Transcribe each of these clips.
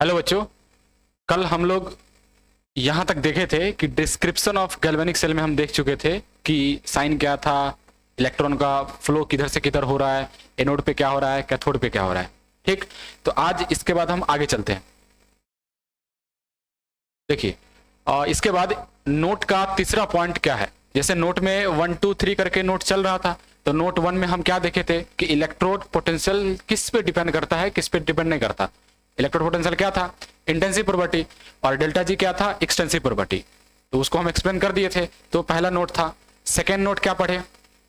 Hello बच्चों, कल हम लोग यहाँ तक देखे थे कि डिस्क्रिप्शन ऑफ गैल्वेनिक सेल में हम देख चुके थे कि साइन क्या था, इलेक्ट्रॉन का फ्लो किधर से किधर हो रहा है, एनोड पे क्या हो रहा है, कैथोड पे क्या हो रहा है। ठीक, तो आज इसके बाद हम आगे चलते हैं। देखिए, इसके बाद नोट का तीसरा पॉइंट क्या है। जैसे नोट में 1 2 3 करके नोट चल रहा था, तो नोट 1 में हम क्या देखे थे कि इलेक्ट्रोड पोटेंशियल किस पे डिपेंड करता है, किस पे डिपेंड नहीं करता। इलेक्ट्रोड पोटेंशियल क्या था, इंटेंसिव प्रॉपर्टी, और डेल्टा जी क्या था, एक्सटेंसिव प्रॉपर्टी। तो उसको हम एक्सप्लेन कर दिए थे, तो पहला नोट था। सेकेंड नोट क्या पढ़े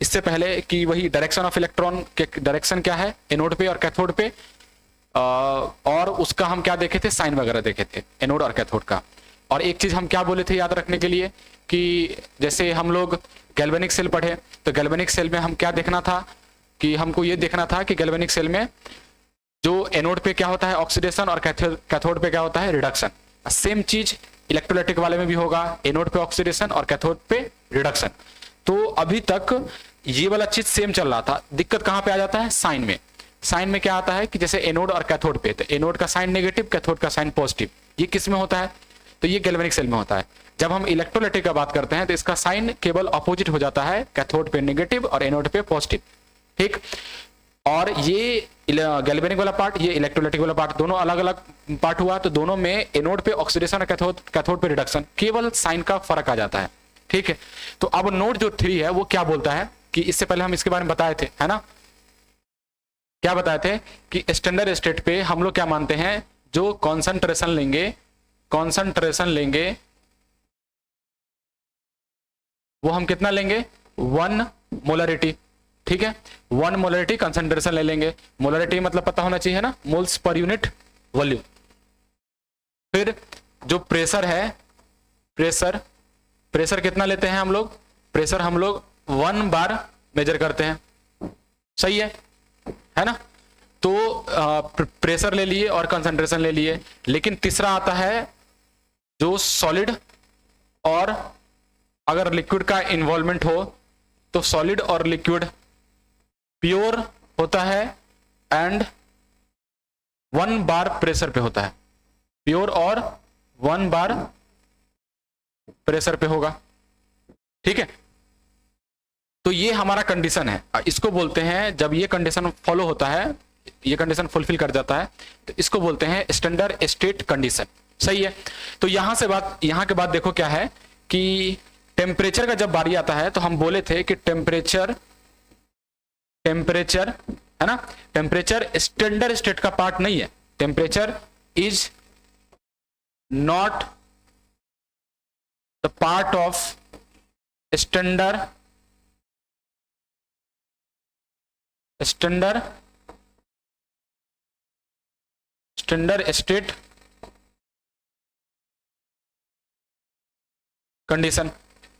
इससे पहले कि वही डायरेक्शन ऑफ इलेक्ट्रॉन के डायरेक्शन क्या है एनोड पे और कैथोड पे, और उसका हम क्या देखे थे, साइन वगैरह देखे थे एनोड और कैथोड का। और एक चीज हम क्या बोले थे याद रखने के लिए कि जैसे हम लोग गैल्वेनिक सेल पढ़े, तो गैल्वेनिक सेल में हम क्या देखना था कि हमको ये देखना था कि गैल्वेनिक सेल में जो एनोड पे क्या होता है ऑक्सीडेशन और कैथोड पे क्या होता है रिडक्शन। सेम चीज इलेक्ट्रोलाइटिक वाले में भी होगा, एनोड पे ऑक्सीडेशन और कैथोड पे रिडक्शन। तो अभी तक ये वाला चीज सेम चल रहा था। दिक्कत कहां पे आ जाता है, साइन में। साइन में क्या आता है कि जैसे एनोड और कैथोड पे, तो एनोड का साइन नेगेटिव, कैथोड का साइन पॉजिटिव। ये किस में होता है, तो ये गैल्वेनिक सेल में होता है। जब हम इलेक्ट्रोलाइटिक का बात करते हैं तो इसका साइन केवल अपोजिट हो जाता है, कैथोड पे नेगेटिव और एनोड पे पॉजिटिव। ठीक, और ये गैल्वेनिक वाला पार्ट, ये इलेक्ट्रोलाइटिक वाला पार्ट, दोनों अलग अलग पार्ट हुआ। तो दोनों में एनोड पे ऑक्सीडेशन और कैथोड पे रिडक्शन, केवल साइन का फर्क आ जाता है। ठीक है, तो अब नोट जो 3 है वो क्या बोलता है कि इससे पहले हम इसके बारे में बताए थे, है ना। क्या बताए थे कि स्टैंडर्ड स्टेट पे हम लोग क्या मानते हैं, जो कॉन्सेंट्रेशन लेंगे वो हम कितना लेंगे, 1 मोलरिटी। ठीक है, 1 मोलरिटी कंसंट्रेशन ले लेंगे। मोलरिटी मतलब पता होना चाहिए ना, मोल्स पर यूनिट वॉल्यूम। फिर जो प्रेशर है, प्रेशर कितना लेते हैं हम लोग, प्रेशर हम लोग 1 बार मेजर करते हैं। सही है ना। तो प्रेशर ले लिए और कंसंट्रेशन ले लिए। लेकिन तीसरा आता है जो सॉलिड, और अगर लिक्विड का इन्वॉल्वमेंट हो तो सॉलिड और लिक्विड प्योर होता है एंड 1 बार प्रेशर पे होता है, प्योर और 1 बार प्रेशर पे होगा। ठीक है, तो ये हमारा कंडीशन है। इसको बोलते हैं, जब ये कंडीशन फॉलो होता है, ये कंडीशन फुलफिल कर जाता है, तो इसको बोलते हैं स्टैंडर्ड स्टेट कंडीशन। सही है, तो यहां के बाद देखो क्या है कि टेम्परेचर का जब बारी आता है तो हम बोले थे कि टेम्परेचर है ना, टेम्परेचर स्टैंडर्ड स्टेट का पार्ट नहीं है। Temperature is not the part of standard state condition.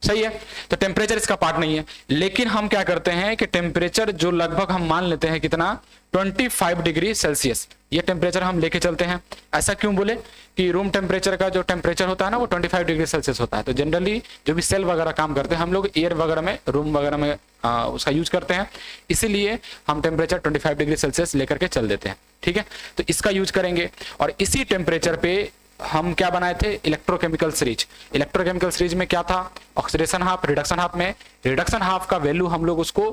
सही है, तो टेम्परेचर इसका पार्ट नहीं है। लेकिन हम क्या करते हैं कि टेम्परेचर जो लगभग हम मान लेते हैं कितना, 25 डिग्री सेल्सियस, ये टेम्परेचर हम लेके चलते हैं। ऐसा क्यों बोले कि रूम टेम्परेचर का जो टेम्परेचर होता है ना वो 25 डिग्री सेल्सियस होता है। तो जनरली जो भी सेल वगैरह काम करते हैं हम लोग एयर वगैरह में, रूम वगैरह में उसका यूज करते हैं, इसीलिए हम टेम्परेचर 25 डिग्री सेल्सियस लेकर के चल देते हैं। ठीक है, तो इसका यूज करेंगे। और इसी टेम्परेचर पे हम क्या बनाए थे, इलेक्ट्रोकेमिकल सीरीज। इलेक्ट्रोकेमिकल सीरीज में क्या था, ऑक्सीडेशन हाफ, रिडक्शन हाफ। में रिडक्शन हाफ का वैल्यू हम लोग उसको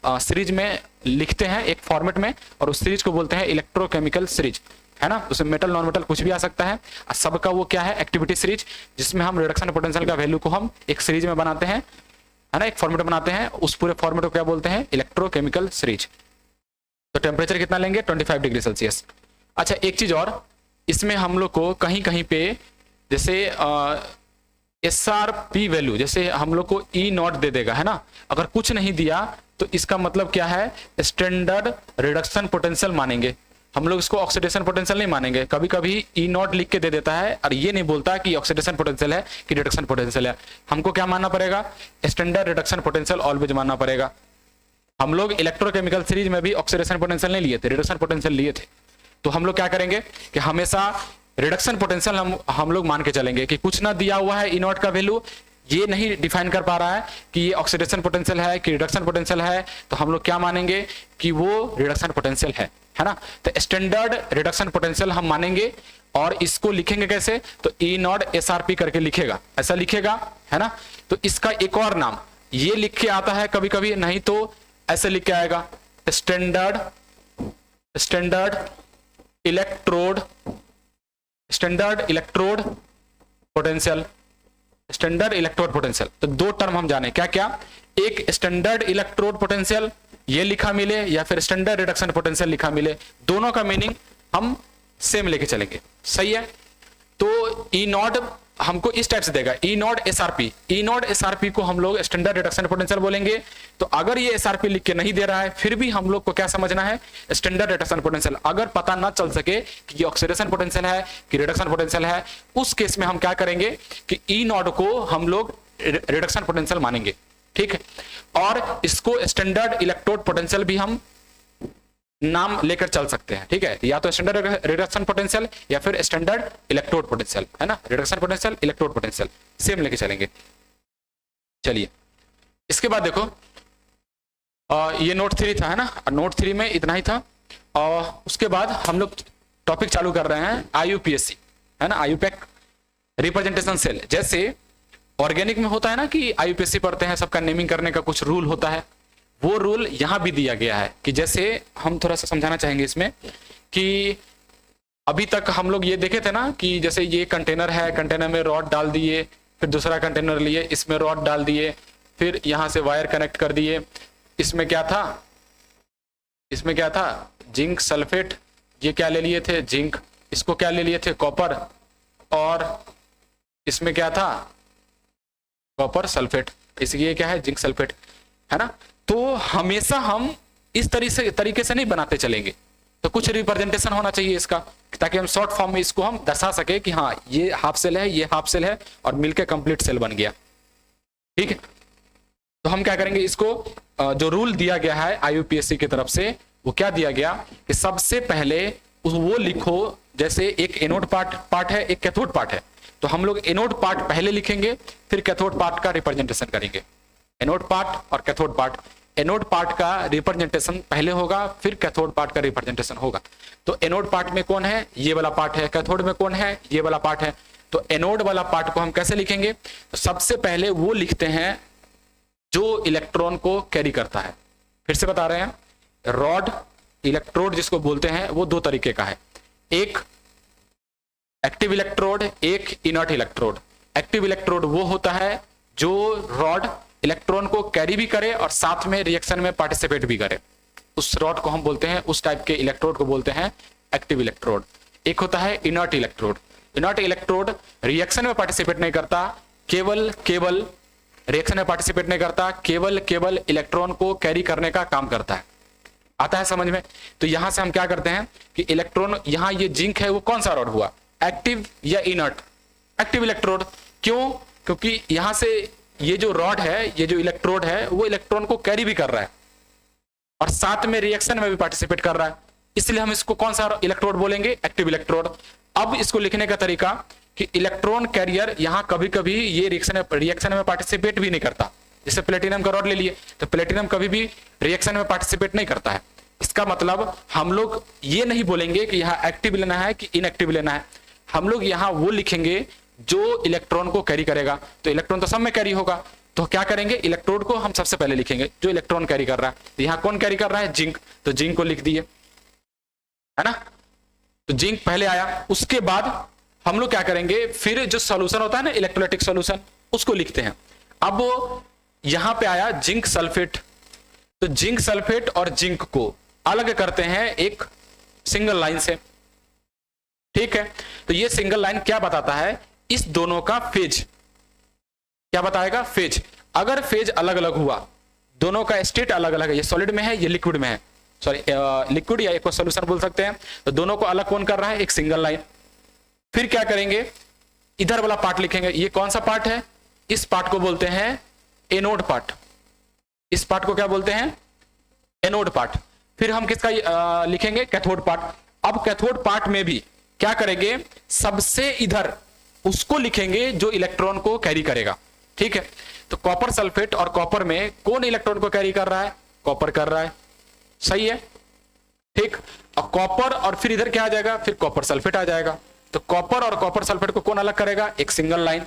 सीरीज में लिखते हैं एक फॉर्मेट में, और उस सीरीज को बोलते हैं इलेक्ट्रोकेमिकल सीरीज, है ना। उसमें मेटल नॉन मेटल कुछ भी आ सकता है। सबका वो क्या है, एक्टिविटी सीरीज, जिसमें हम रिडक्शन पोटेंशियल का वैल्यू को हम एक सीरीज में बनाते हैं, है ना, एक फॉर्मेट बनाते हैं। उस पूरे फॉर्मेट को क्या बोलते हैं, इलेक्ट्रोकेमिकल सीरीज। तो टेम्परेचर कितना लेंगे, 25 डिग्री सेल्सियस। अच्छा, एक चीज और, इसमें हम लोग को कहीं कहीं पे जैसे SRP वैल्यू, जैसे हम लोग को E0 दे देगा, है ना। अगर कुछ नहीं दिया तो इसका मतलब क्या है, स्टैंडर्ड रिडक्शन पोटेंशियल मानेंगे हम लोग, इसको ऑक्सीडेशन पोटेंशियल नहीं मानेंगे। कभी कभी E0 लिख के दे देता है और ये नहीं बोलता कि ऑक्सीडेशन पोटेंशियल है कि रिडक्शन पोटेंशियल है। हमको क्या मानना पड़ेगा, स्टैंडर्ड रिडक्शन पोटेंशियल ऑलवेज मानना पड़ेगा। हम लोग इलेक्ट्रोकेमिकल सीरीज में भी ऑक्सीडेशन पोटेंशियल नहीं लिए थे, रिडक्शन पोटेंशियल लिए थे। तो हम लोग क्या करेंगे कि हमेशा रिडक्शन पोटेंशियल हम लोग मान के चलेंगे कि कुछ ना दिया हुआ है, E0 का वैल्यू ये नहीं डिफाइन कर पा रहा है कि ये ऑक्सीडेशन पोटेंशियल है कि रिडक्शन पोटेंशियल है, तो हम लोग क्या मानेंगे कि वो रिडक्शन पोटेंशियल है। है ना। तो स्टैंडर्ड रिडक्शन पोटेंशियल हम मानेंगे और इसको लिखेंगे कैसे, तो ई नॉट एसआरपी करके लिखेगा, ऐसा लिखेगा, है ना। तो इसका एक और नाम ये लिख के आता है कभी कभी, नहीं तो ऐसे लिख के आएगा standard electrode potential, standard electrode potential. तो दो टर्म हम जाने क्या क्या, एक स्टैंडर्ड इलेक्ट्रोड पोटेंशियल ये लिखा मिले या फिर स्टैंडर्ड रिडक्शन पोटेंशियल लिखा मिले, दोनों का मीनिंग हम सेम लेके चलेंगे, सही है। तो ई नॉट हमको इस टाइप से देगा, ई नॉट एसआरपी को हम लोग स्टैंडर्ड रिडक्शन पोटेंशियल बोलेंगे। तो अगर ये एसआरपी लिख के नहीं दे रहा है फिर भी हम लोग को क्या समझना है, स्टैंडर्ड रिडक्शन पोटेंशियल। अगर पता ना चल सके कि ये ऑक्सीडेशन पोटेंशियल है कि रिडक्शन पोटेंशियल है, उस केस में हम क्या करेंगे कि ई नॉट को हम लोग रिडक्शन पोटेंशियल मानेंगे, ठीक है। और इसको स्टैंडर्ड इलेक्ट्रोड पोटेंशियल भी हम नाम लेकर चल सकते हैं, ठीक है। या तो स्टैंडर्ड रिडक्शन पोटेंशियल या फिर स्टैंडर्ड इलेक्ट्रोड पोटेंशियल, है ना। Reduction potential, electrode potential same लेके चलेंगे। चलिए इसके बाद देखो ये नोट 3 था, है ना। नोट 3 में इतना ही था। और उसके बाद हम लोग टॉपिक चालू कर रहे हैं आईयूपीएससी, है ना, आईयूपैक रिप्रेजेंटेशन सेल। जैसे ऑर्गेनिक में होता है ना कि आईयूपीएससी पढ़ते हैं, सबका नेमिंग करने का कुछ रूल होता है, वो रूल यहां भी दिया गया है। कि जैसे हम थोड़ा सा समझाना चाहेंगे इसमें कि अभी तक हम लोग ये देखे थे ना कि जैसे ये कंटेनर है, कंटेनर में रॉड डाल दिए, फिर दूसरा कंटेनर लिए, इसमें रॉड डाल दिए, फिर यहां से वायर कनेक्ट कर दिए। इसमें क्या था, जिंक सल्फेट, ये क्या ले लिए थे, जिंक, इसको क्या ले लिए थे, कॉपर, और इसमें क्या था, कॉपर सल्फेट, इसलिए क्या है, जिंक सल्फेट, है ना। तो हमेशा हम इस तरीके से नहीं बनाते चलेंगे, तो कुछ रिप्रेजेंटेशन होना चाहिए इसका, ताकि हम शॉर्ट फॉर्म में इसको हम दर्शा सके कि हाँ ये हाफ सेल है, ये हाफ सेल है, और मिलकर कंप्लीट सेल बन गया, ठीक है। तो हम क्या करेंगे, इसको जो रूल दिया गया है आईयूपीएससी की तरफ से, वो क्या दिया गया कि सबसे पहले वो लिखो, जैसे एक एनोड पार्ट है, एक कैथोड पार्ट है, तो हम लोग एनोड पार्ट पहले लिखेंगे, फिर कैथोड पार्ट का रिप्रेजेंटेशन करेंगे। एनोड पार्ट और कैथोड पार्ट, एनोड पार्ट का रिप्रेजेंटेशन पहले होगा, फिर कैथोड पार्ट का रिप्रेजेंटेशन होगा। तो एनोड पार्ट में कौन है, ये वाला पार्ट है, कैथोड में कौन है, ये वाला पार्ट है। तो एनोड वाला पार्ट को हम कैसे लिखेंगे, तो सबसे पहले वो लिखते हैं जो इलेक्ट्रॉन को कैरी करता है। फिर से बता रहे हैं, रॉड इलेक्ट्रोड जिसको बोलते हैं वो दो तरीके का है, एक एक्टिव इलेक्ट्रोड, एक इनर्ट इलेक्ट्रोड। एक्टिव इलेक्ट्रोड वो होता है जो रॉड इलेक्ट्रॉन को कैरी भी करे और साथ में रिएक्शन में पार्टिसिपेट भी करे, उस रॉड को हम बोलते हैं, उस टाइप के इलेक्ट्रोड को बोलते हैं एक्टिव इलेक्ट्रोड। एक होता है inert electrode. Inert electrode reaction में पार्टिसिपेट नहीं करता, केवल रिएक्शन में पार्टिसिपेट नहीं करता, केवल इलेक्ट्रॉन को कैरी करने का काम करता है। आता है समझ में। तो यहां से हम क्या करते हैं कि इलेक्ट्रॉन, यहां ये जिंक है, वो कौन सा रॉड हुआ, एक्टिव या इनर्ट, एक्टिव इलेक्ट्रोड। क्यों, क्योंकि यहां से ये जो रॉड है, ये जो इलेक्ट्रोड है, वो इलेक्ट्रॉन को कैरी भी कर रहा है और साथ में रिएक्शन में भी पार्टिसिपेट कर रहा है, इसलिए हम इसको कौन सा इलेक्ट्रोड बोलेंगे, एक्टिव इलेक्ट्रोड। अब इसको लिखने का तरीका कि इलेक्ट्रॉन कैरियर यहां कभी कभी ये रिएक्शन में पार्टिसिपेट भी नहीं करता। जैसे प्लेटिनम का रॉड ले लिए, तो प्लेटिनम कभी भी रिएक्शन में पार्टिसिपेट नहीं करता है। इसका मतलब हम लोग ये नहीं बोलेंगे कि यहाँ एक्टिव लेना है कि इनएक्टिव लेना है, हम लोग यहाँ वो लिखेंगे जो इलेक्ट्रॉन को कैरी करेगा। तो इलेक्ट्रॉन तो सब में कैरी होगा, तो क्या करेंगे, इलेक्ट्रोड को हम सबसे पहले लिखेंगे जो इलेक्ट्रॉन कैरी कर रहा है। तो यहाँ कौन कैरी कर रहा है, जिंक, तो जिंक को लिख दिए, है ना। तो जिंक पहले आया, उसके बाद हम लोग क्या करेंगे, फिर जो सोल्यूशन होता है ना, इलेक्ट्रोलाइटिक सोल्यूशन, उसको लिखते हैं। अब यहां पे आया जिंक सल्फेट, तो जिंक सल्फेट और जिंक को अलग करते हैं एक सिंगल लाइन से, ठीक है। तो ये सिंगल लाइन क्या बताता है, इस दोनों का फेज क्या बताएगा, फेज। अगर फेज अलग अलग हुआ, दोनों का स्टेट अलग अलग है, ये सॉलिड में है, ये लिक्विड में है, सॉरी लिक्विड या एक्वा सॉल्यूशन बोल सकते हैं, तो दोनों को अलग कौन कर रहा है, एक सिंगल लाइन। फिर क्या करेंगे, इधर वाला पार्ट लिखेंगे, ये कौन सा पार्ट है, इस पार्ट को बोलते हैं एनोड पार्ट, इस पार्ट को क्या बोलते हैं, एनोड पार्ट। फिर हम किसका लिखेंगे, कैथोड पार्ट। अब कैथोड पार्ट में भी क्या करेंगे, सबसे इधर उसको लिखेंगे जो इलेक्ट्रॉन को कैरी करेगा, ठीक है। तो कॉपर सल्फेट और कॉपर में कौन इलेक्ट्रॉन को कैरी कर रहा है, कॉपर कर रहा है, सही है। ठीक। और कॉपर और फिर इधर क्या आ जाएगा, फिर कॉपर सल्फेट आ जाएगा। तो कॉपर और कॉपर सल्फेट को कौन अलग करेगा, एक सिंगल लाइन।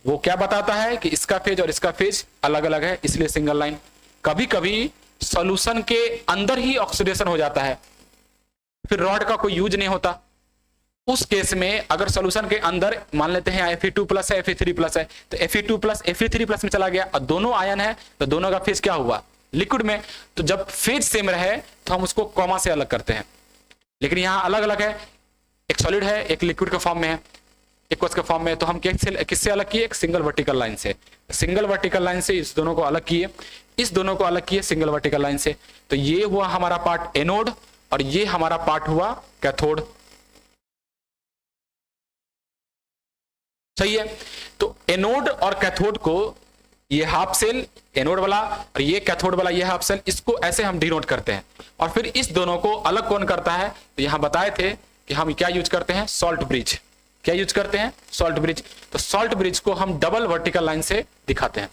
वो क्या बताता है कि इसका फेज और इसका फेज अलग अलग है, इसलिए सिंगल लाइन। कभी कभी सॉल्यूशन के अंदर ही ऑक्सीडेशन हो जाता है, फिर रॉड का कोई यूज नहीं होता। उस केस में अगर सॉल्यूशन के अंदर मान लेते हैं Fe2 प्लस है, Fe3 प्लस है, तो Fe2 प्लस Fe3 प्लस में चला गया और दोनों आयन है, तो दोनों का फेज क्या हुआ, लिक्विड में। तो जब फेज सेम रहे तो हम उसको कॉमा से अलग करते हैं, लेकिन यहां अलग अलग है, एक सॉलिड है एक लिक्विड के फॉर्म में है, एक्वस के फॉर्म में। तो हम किससे अलग किए, एक सिंगल वर्टिकल लाइन से। सिंगल वर्टिकल लाइन से इस दोनों को अलग किए, इस दोनों को अलग किए सिंगल वर्टिकल लाइन से। तो ये हुआ हमारा पार्ट एनोड और ये हमारा पार्ट हुआ कैथोड। सही है। तो एनोड और कैथोड को, ये हाफ सेल एनोड वाला और ये कैथोड वाला ये हाफ सेल, इसको ऐसे हम डिनोट करते हैं। और फिर इस दोनों को अलग कौन करता है, तो यहां बताए थे कि हम क्या यूज करते हैं, सॉल्ट ब्रिज। क्या यूज करते हैं, सॉल्ट ब्रिज। तो सॉल्ट ब्रिज को हम डबल वर्टिकल लाइन से दिखाते हैं।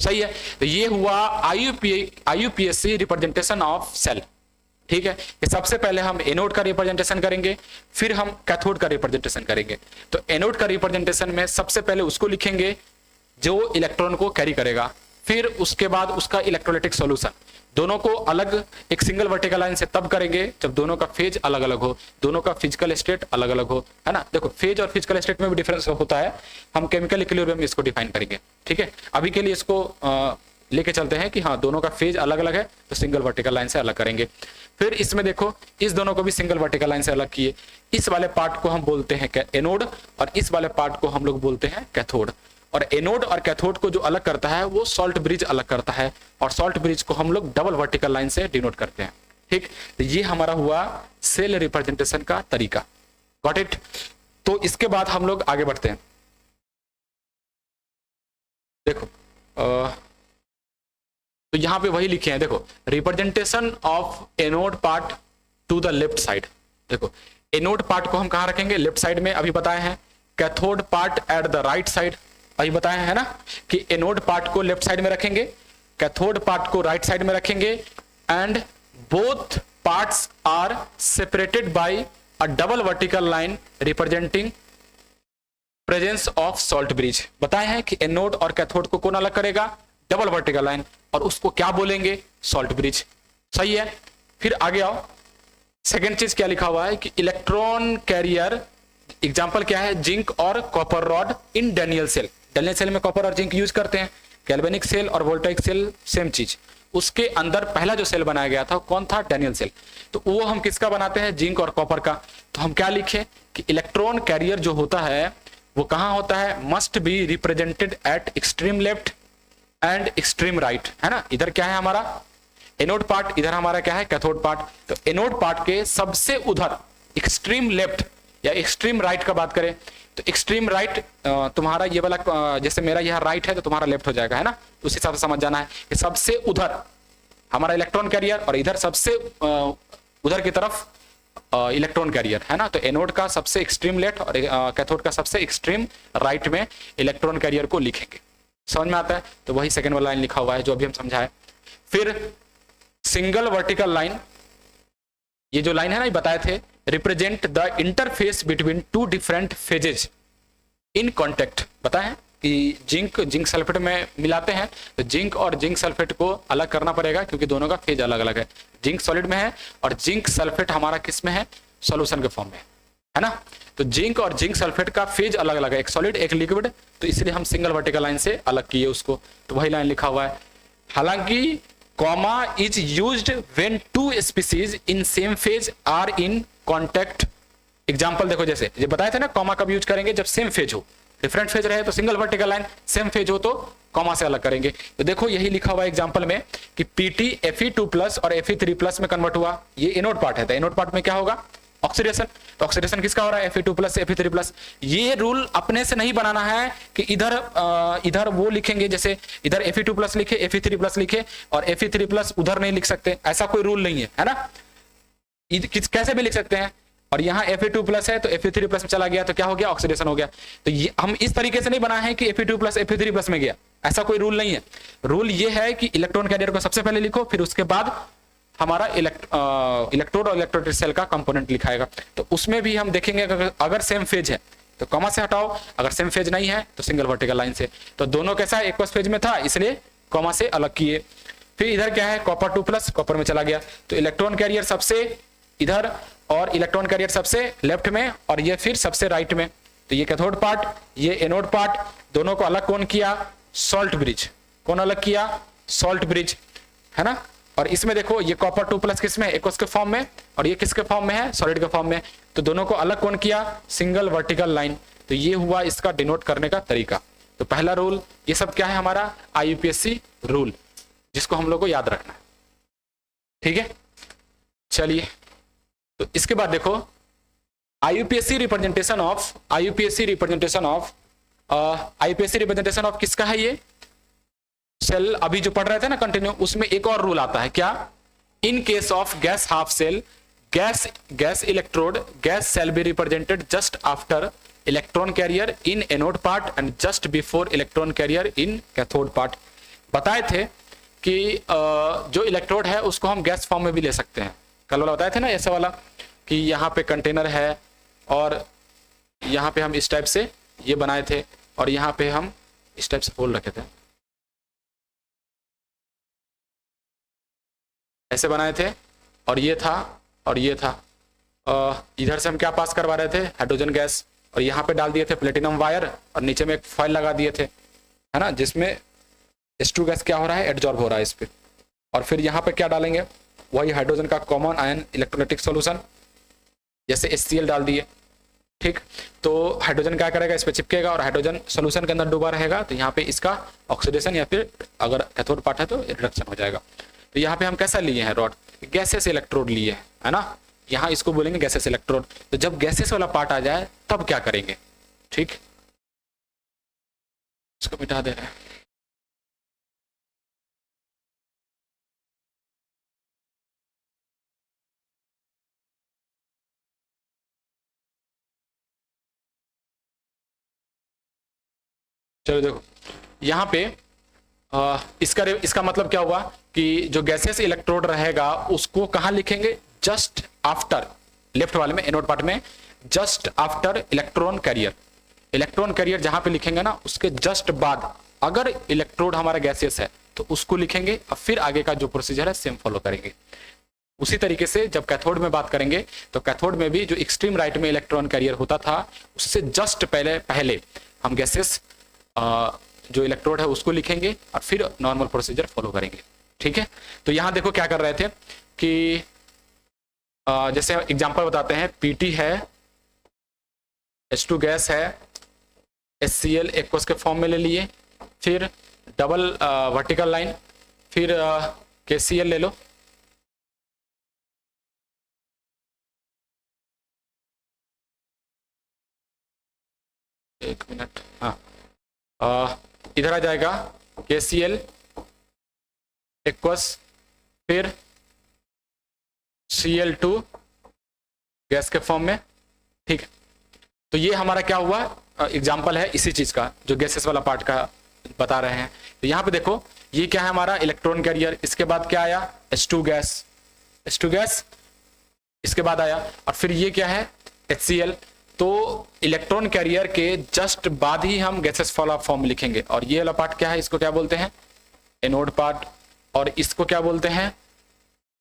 सही है। तो ये हुआ IUPAC रिप्रेजेंटेशन ऑफ सेल। ठीक है। कि सबसे पहले हम एनोड का रिप्रेजेंटेशन करेंगे, फिर हम कैथोड का रिप्रेजेंटेशन करेंगे। तो एनोड का रिप्रेजेंटेशन में सबसे पहले उसको लिखेंगे जो इलेक्ट्रॉन को कैरी करेगा, फिर उसके बाद उसका इलेक्ट्रोलाइटिक सॉल्यूशन। दोनों को अलग एक सिंगल वर्टिकल लाइन से तब करेंगे जब दोनों का फेज अलग अलग हो, दोनों का फिजिकल स्टेट अलग अलग हो, है ना। देखो फेज और फिजिकल स्टेट में भी डिफरेंस होता है, हम केमिकल इक्विलिब्रियम में इसको डिफाइन करेंगे। ठीक है। अभी के लिए इसको लेके चलते हैं कि हाँ दोनों का फेज अलग अलग है, तो सिंगल वर्टिकल लाइन से अलग करेंगे। फिर इसमें देखो इस दोनों को भी सिंगल वर्टिकल लाइन से अलग किए। इस वाले पार्ट को हम बोलते हैं एनोड और इस वाले पार्ट को हम लोग बोलते हैं कैथोड। और एनोड और कैथोड को जो अलग करता है वो सॉल्ट ब्रिज अलग करता है, और सॉल्ट ब्रिज को हम लोग डबल वर्टिकल लाइन से डिनोट करते हैं। ठीक। तो ये हमारा हुआ सेल रिप्रेजेंटेशन का तरीका। Got it. तो इसके बाद हम लोग आगे बढ़ते हैं। देखो तो यहां पे वही लिखे हैं, देखो representation of anode part two the left side. देखो एनोड पार्ट को हम कहां रखेंगे, लेफ्ट साइड में अभी बताए हैं। Cathode part at the right side, अभी बताए हैं ना कि एनोड पार्ट को लेफ्ट साइड में रखेंगे, कैथोड पार्ट को राइट साइड में रखेंगे, and both parts are separated by a double vertical line representing presence of salt bridge. बताए हैं कि एनोड और कैथोड को कौन अलग करेगा, डबल वर्टिकल लाइन, और उसको क्या बोलेंगे, सॉल्ट ब्रिज। सही है। फिर आगे आओ, सेकेंड चीज क्या लिखा हुआ है कि इलेक्ट्रॉन कैरियर, एग्जाम्पल क्या है, जिंक और कॉपर रॉड इन डैनियल सेल। डैनियल सेल में कॉपर और जिंक यूज करते हैं। गैल्वेनिक सेल और वोल्टाइक सेल सेम चीज। उसके अंदर पहला जो सेल बनाया गया था कौन था, डैनियल सेल। तो वो हम किसका बनाते हैं, जिंक और कॉपर का। तो हम क्या लिखे कि इलेक्ट्रॉन कैरियर जो होता है वो कहां होता है, must be represented eight extreme left and extreme right, है ना। इधर क्या है हमारा एनोड पार्ट, इधर हमारा क्या है कैथोड पार्ट। तो एनोड पार्ट के सबसे उधर एक्सट्रीम लेफ्ट या एक्सट्रीम राइट का बात करें तो एक्सट्रीम राइट तुम्हारा ये वाला, जैसे मेरा यह राइट है तो तुम्हारा लेफ्ट हो जाएगा, है ना। उस हिसाब से समझ जाना है कि सबसे उधर हमारा इलेक्ट्रॉन कैरियर और इधर सबसे उधर की तरफ इलेक्ट्रॉन कैरियर, है ना। तो एनोड का सबसे एक्सट्रीम लेफ्ट और कैथोड का सबसे एक्सट्रीम राइट में इलेक्ट्रॉन कैरियर को लिखेंगे। समझ में आता है। तो वही सेकेंड वाला लाइन लिखा हुआ है जो अभी हम समझाए। फिर सिंगल वर्टिकल लाइन, ये जो लाइन है ना ये बताए थे, represent the interface between two different phases in contact. बताए कि जिंक सल्फेट में मिलाते हैं तो जिंक और जिंक सल्फेट को अलग करना पड़ेगा क्योंकि दोनों का फेज अलग अलग है। जिंक सॉलिड में है और जिंक सल्फेट हमारा किस में है, सॉल्यूशन के फॉर्म में, है ना। तो जिंक और जिंक सल्फेट का फेज अलग अलग है, एक सॉलिड एक लिक्विड, तो इसलिए हम सिंगल वर्टिकल लाइन से अलग किए उसको। तो वही लाइन लिखा हुआ है। हालांकि comma is used when two species in same phase are in contact. Example देखो, जैसे ये बताए थे ना कॉमा कब यूज करेंगे, जब सेम फेज हो। डिफरेंट फेज रहे तो single vertical line, same phase हो तो कॉमा से अलग करेंगे। तो देखो यही लिखा हुआ है एग्जाम्पल में कि Pt Fe2+ और Fe3+ में कन्वर्ट हुआ, ये एनोड पार्ट है। तो एनोड पार्ट में क्या होगा, ऑक्सीडेशन। तो ऑक्सीडेशन किसका हो रहा है, Fe2+ से Fe3+। ये रूल अपने से नहीं बनाना है कि इधर वो लिखेंगे, जैसे इधर Fe2+ लिखे Fe3+ लिखे और Fe3+ उधर नहीं लिख सकते, ऐसा कोई रूल नहीं है ना। कैसे भी लिख सकते हैं। और यहाँ Fe2+ है तो Fe3+ में चला गया तो क्या हो गया, ऑक्सीडेशन हो गया। तो ये हम इस तरीके से नहीं बना है कि Fe2+ Fe3+ में गया, ऐसा कोई रूल नहीं है। रूल ये है कि इलेक्ट्रॉन कैरियर को सबसे पहले लिखो, फिर उसके बाद हमारा इलेक्ट्रोड और इलेक्ट्रोलाइटिक सेल का कंपोनेंट लिखाएगा। तो उसमें भी हम देखेंगे अगर सेम फेज है तो कॉमा से हटाओ, अगर सेम फेज नहीं है तो सिंगल वर्टिकल लाइन से। तो दोनों कैसा एक फेज में था इसलिए कॉमा से अलग किए। फिर इधर क्या है, कॉपर 2+ कॉपर में चला गया, तो इलेक्ट्रॉन कैरियर सबसे इधर और इलेक्ट्रॉन कैरियर सबसे लेफ्ट में और ये फिर सबसे राइट में। तो ये कैथोड पार्ट, ये एनोड पार्ट, दोनों को अलग कौन किया, सॉल्ट ब्रिज। कौन अलग किया, सॉल्ट ब्रिज, है ना। और इसमें देखो ये कॉपर 2+ किसमें, एक्वस के फॉर्म में, और ये किसके फॉर्म में है, सॉलिड के फॉर्म में। तो दोनों को अलग कौन किया, सिंगल वर्टिकल लाइन। तो ये हुआ इसका डिनोट करने का तरीका। तो पहला रूल, ये सब क्या है हमारा आईयूपीएससी रूल, जिसको हम लोग को याद रखना है, ठीक है। चलिए, तो इसके बाद देखो आईयूपीएससी रिप्रेजेंटेशन ऑफ किसका है, ये सेल अभी जो पढ़ रहे थे ना कंटिन्यू, उसमें एक और रूल आता है क्या, in case of gas half cell, gas electrode, gas cell be represented just after electron carrier in anode part and just before electron carrier in cathode part. बताए थे कि जो इलेक्ट्रोड है उसको हम गैस फॉर्म में भी ले सकते हैं। कल वाला बताए थे ना ऐसा वाला कि यहाँ पे कंटेनर है और यहाँ पे हम इस टाइप से ये बनाए थे और यहाँ पे हम इस टाइप से होल रखे थे, ऐसे बनाए थे, और ये था और ये था। इधर से हम क्या पास करवा रहे थे, हाइड्रोजन गैस, और यहाँ पे डाल दिए थे प्लेटिनम वायर और नीचे में एक फॉइल लगा दिए थे, है ना, जिसमें H2 गैस क्या हो रहा है, एब्जॉर्ब हो रहा है इस पे। और फिर यहाँ पे क्या डालेंगे, वही हाइड्रोजन का कॉमन आयन इलेक्ट्रोलाइटिक सॉल्यूशन, जैसे HCl डाल दिए, ठीक। तो हाइड्रोजन क्या करेगा, इस पे चिपकेगा और हाइड्रोजन सॉल्यूशन के अंदर डूबा रहेगा। तो यहाँ पे इसका ऑक्सीडेशन या फिर अगर कैथोड पार्ट है तो रिडक्शन हो जाएगा। तो यहाँ पे हम कैसा लिए हैं रॉड, गैसेस इलेक्ट्रोड लिए हैं, है ना। यहाँ इसको बोलेंगे गैसेस इलेक्ट्रोड। तो जब गैसेस वाला पार्ट आ जाए तब क्या करेंगे, ठीक, इसको मिटा दे रहे हैं। चलो देखो यहाँ पे इसका मतलब क्या हुआ कि जो गैसेस इलेक्ट्रोड रहेगा उसको कहाँ लिखेंगे, जस्ट आफ्टर, लेफ्ट वाले में एनोड पार्ट में, just after electron career. Electron carrier जहां पे लिखेंगे ना उसके जस्ट बाद अगर इलेक्ट्रोड हमारा गैसेस है तो उसको लिखेंगे और फिर आगे का जो प्रोसीजर है सेम फॉलो करेंगे। उसी तरीके से जब कैथोड में बात करेंगे तो कैथोड में भी जो एक्सट्रीम राइट में इलेक्ट्रॉन कैरियर होता था उससे जस्ट पहले हम गैसेस जो इलेक्ट्रोड है उसको लिखेंगे और फिर नॉर्मल प्रोसीजर फॉलो करेंगे, ठीक है। तो यहां देखो क्या कर रहे थे कि जैसे एग्जांपल बताते हैं, पीटी है, H2 गैस है, HCl एक्वस के फॉर्म में ले लिए, फिर डबल वर्टिकल लाइन, फिर KCl ले लो, एक मिनट, हाँ, इधर आ जाएगा KCl एक्वस, फिर Cl2 गैस के फॉर्म में, ठीक है। तो ये हमारा क्या हुआ, एग्जाम्पल है इसी चीज का जो गैसेस वाला पार्ट का बता रहे हैं। तो यहाँ पे देखो ये क्या है हमारा इलेक्ट्रॉन कैरियर, इसके बाद क्या आया, H2 गैस इसके बाद आया, और फिर ये क्या है, HCl। तो इलेक्ट्रॉन कैरियर के जस्ट बाद ही हम गैसेस वाला फॉर्म लिखेंगे। और ये वाला पार्ट क्या है, इसको क्या बोलते हैं, एनोड पार्ट, और इसको क्या बोलते हैं,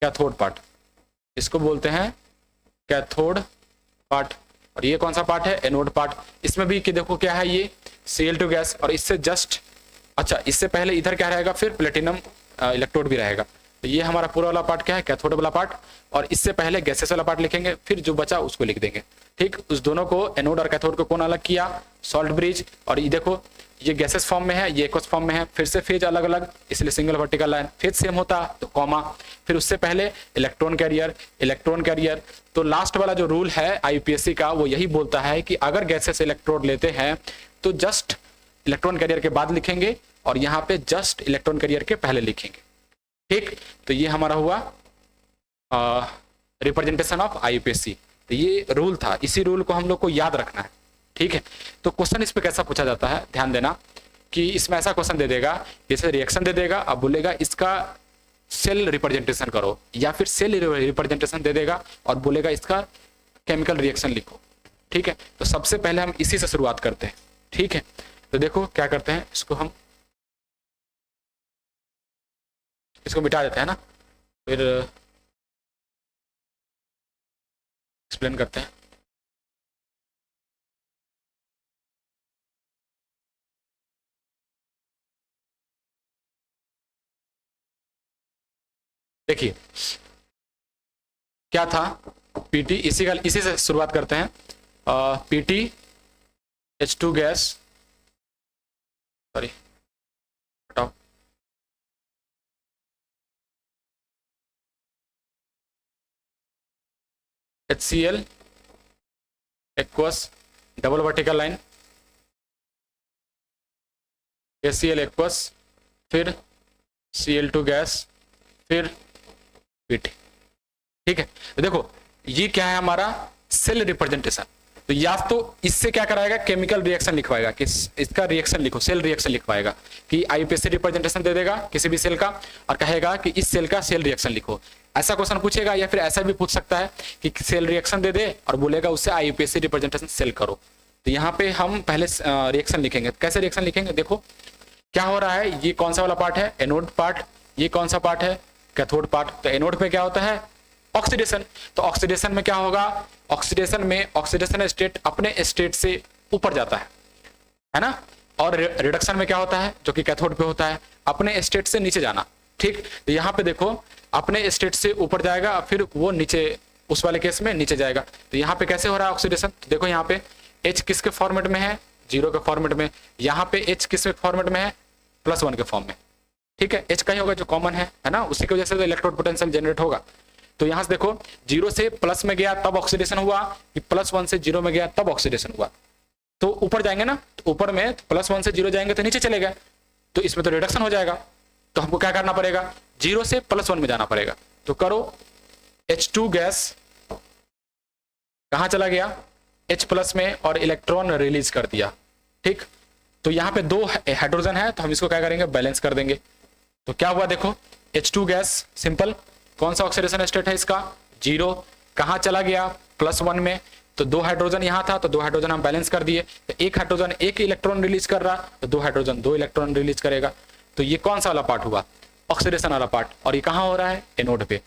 कैथोड पार्ट, इसको बोलते हैं कैथोड पार्ट। और ये कौन सा पार्ट है, एनोड पार्ट। इसमें भी कि देखो क्या है, ये Cl2 गैस, और इससे जस्ट अच्छा इससे पहले इधर क्या रहेगा, फिर प्लेटिनम इलेक्ट्रोड भी रहेगा। तो ये हमारा पूरा वाला पार्ट क्या है, कैथोड वाला पार्ट, और इससे पहले गैसेस वाला पार्ट लिखेंगे, फिर जो बचा उसको लिख देंगे, ठीक। उस दोनों को एनोड और कैथोड को कौन अलग किया, सॉल्ट ब्रिज। और ये देखो ये गैसेस फॉर्म में है, ये एक्वस फॉर्म में है, फिर से फेज अलग अलग, इसलिए single vertical line. Phase same होता तो कॉमा, फिर उससे पहले इलेक्ट्रॉन कैरियर। तो लास्ट वाला जो रूल है आईयूपीएससी का वो यही बोलता है कि अगर गैसेस इलेक्ट्रोड लेते हैं तो जस्ट इलेक्ट्रॉन कैरियर के बाद लिखेंगे और यहाँ पे जस्ट इलेक्ट्रॉन कैरियर के पहले लिखेंगे, ठीक। तो ये हमारा हुआ रिप्रेजेंटेशन ऑफ आईयूपीएससी। तो ये रूल था, इसी रूल को हम लोग को याद रखना है, ठीक है। तो क्वेश्चन इस पे कैसा पूछा जाता है, ध्यान देना कि इसमें ऐसा क्वेश्चन दे देगा, जैसे रिएक्शन दे देगा, अब बोलेगा इसका सेल रिप्रेजेंटेशन करो, या फिर सेल रिप्रेजेंटेशन दे देगा और बोलेगा इसका केमिकल रिएक्शन लिखो। ठीक है, तो सबसे पहले हम इसी से शुरुआत करते हैं। ठीक है, तो देखो क्या करते हैं, इसको मिटा देते हैं ना, फिर एक्सप्लेन करते हैं। देखिए क्या था, पीटी, इसी से शुरुआत करते हैं। पीटी H2 गैस, सॉरी हटाओ, HCl aqueous double vertical line, HCl aqueous, फिर Cl2 गैस, फिर पीटी। ठीक है, तो देखो ये क्या है हमारा सेल रिप्रेजेंटेशन। तो या तो इससे क्या कराएगा, केमिकल रिएक्शन लिखवाएगा कि इसका रिएक्शन लिखो, सेल रिएक्शन लिखवाएगा कि आईयूपीएसी रिप्रेजेंटेशन दे देगा किसी भी सेल का और कहेगा कि इस सेल का सेल रिएक्शन लिखो। ऐसा क्वेश्चन पूछेगा, या फिर ऐसा भी पूछ सकता है कि सेल रिएक्शन दे दे और बोलेगा उससे आईयूपीएसी रिप्रेजेंटेशन सेल करो। तो यहाँ पे हम पहले रिएक्शन लिखेंगे। कैसे रिएक्शन लिखेंगे, देखो क्या हो रहा है, ये कौन सा वाला पार्ट है, एनोड पार्ट, ये कौन सा पार्ट है, कैथोड पार्ट। तो एनोड पे क्या होता है, ऑक्सीडेशन। तो ऑक्सीडेशन में क्या होगा, ऑक्सीडेशन में ऑक्सीडेशन स्टेट अपने स्टेट से ऊपर जाता है ना, और रिडक्शन में क्या होता है, जो कि कैथोड पे होता है, अपने स्टेट से नीचे जाना। ठीक, तो यहाँ पे देखो अपने स्टेट से ऊपर जाएगा, फिर वो नीचे, उस वाले केस में नीचे जाएगा। तो यहाँ पे कैसे हो रहा है ऑक्सीडेशन, तो देखो यहाँ पे H किसके फॉर्मेट में है, 0 के फॉर्मेट में, यहाँ पे H किसके फॉर्मेट में है, +1 के फॉर्म में। ठीक है, H का ही होगा जो कॉमन है ना, उसी की वजह से तो इलेक्ट्रोड पोटेंशियल जनरेट होगा। तो यहां से देखो 0 से प्लस में गया तब ऑक्सीडेशन हुआ, कि +1 से 0 में गया तब ऑक्सीडेशन हुआ। तो ऊपर जाएंगे ना, तो ऊपर में +1 से 0 जाएंगे तो नीचे चले गए, तो इसमें तो रिडक्शन हो जाएगा। तो हमको क्या करना पड़ेगा, 0 से +1 में जाना पड़ेगा। तो करो, H2 गैस कहां चला गया, H+ में, और इलेक्ट्रॉन रिलीज कर दिया। ठीक, तो यहाँ पे 2 हाइड्रोजन है, तो हम इसको क्या करेंगे, बैलेंस कर देंगे। तो क्या हुआ देखो, H2 गैस सिंपल, कौन सा ऑक्सीडेशन स्टेट है इसका, 0, कहां चला गया, +1 में। तो 2 हाइड्रोजन यहां था, तो 2 हाइड्रोजन हम बैलेंस कर दिए। तो 1 हाइड्रोजन 1 इलेक्ट्रॉन रिलीज कर रहा, तो 2 हाइड्रोजन 2 इलेक्ट्रॉन रिलीज करेगा। तो ये कौन सा वाला पार्ट हुआ, ऑक्सीडेशन वाला पार्ट, और ये कहां हो रहा है, एनोड पे।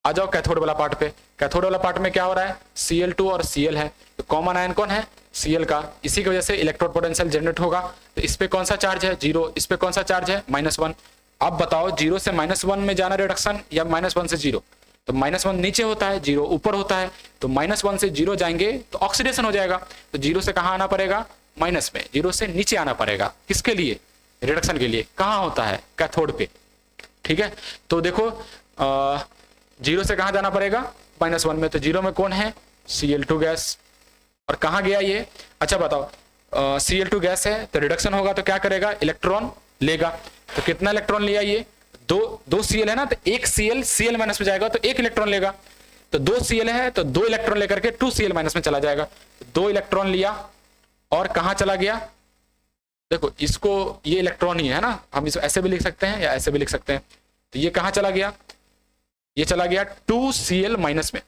आ जाओ कैथोड वाला पार्ट पे। कैथोड वाला पार्ट में क्या हो रहा है, Cl2 और Cl है, तो कॉमन आयन कौन है, Cl का, इसी की वजह से इलेक्ट्रोड पोटेंशियल जनरेट होगा। तो इस पे कौन सा चार्ज है, 0, इस पे कौन सा चार्ज है, -1। अब बताओ 0 से -1 में जाना रिडक्शन, या -1 से 0, तो -1 नीचे होता है, 0 ऊपर होता है। तो -1 से 0 जाएंगे तो ऑक्सीडेशन हो जाएगा। तो 0 से कहां आना पड़ेगा, माइनस में, 0 से नीचे आना पड़ेगा, किसके लिए, रिडक्शन के लिए। कहां होता है, कैथोड पे। ठीक है, तो देखो 0 से कहां जाना पड़ेगा, -1 में। तो 0 में कौन है, Cl2 गैस, और कहां गया ये, अच्छा बताओ, Cl2 गैस है, तो रिडक्शन होगा तो क्या करेगा, इलेक्ट्रॉन लेगा। तो कितना इलेक्ट्रॉन लिया, ये दो Cl है ना, तो 1 Cl माइनस में जाएगा तो 1 इलेक्ट्रॉन लेगा। तो 2 Cl है, तो 2 इलेक्ट्रॉन लेकर के 2 Cl माइनस में चला जाएगा। 2 इलेक्ट्रॉन लिया और कहां चला गया, देखो इसको, ये इलेक्ट्रॉन ही है ना, हम इसको ऐसे भी लिख सकते हैं या ऐसे भी लिख सकते हैं। तो ये कहां चला गया, ये चला गया 2 Cl माइनस में।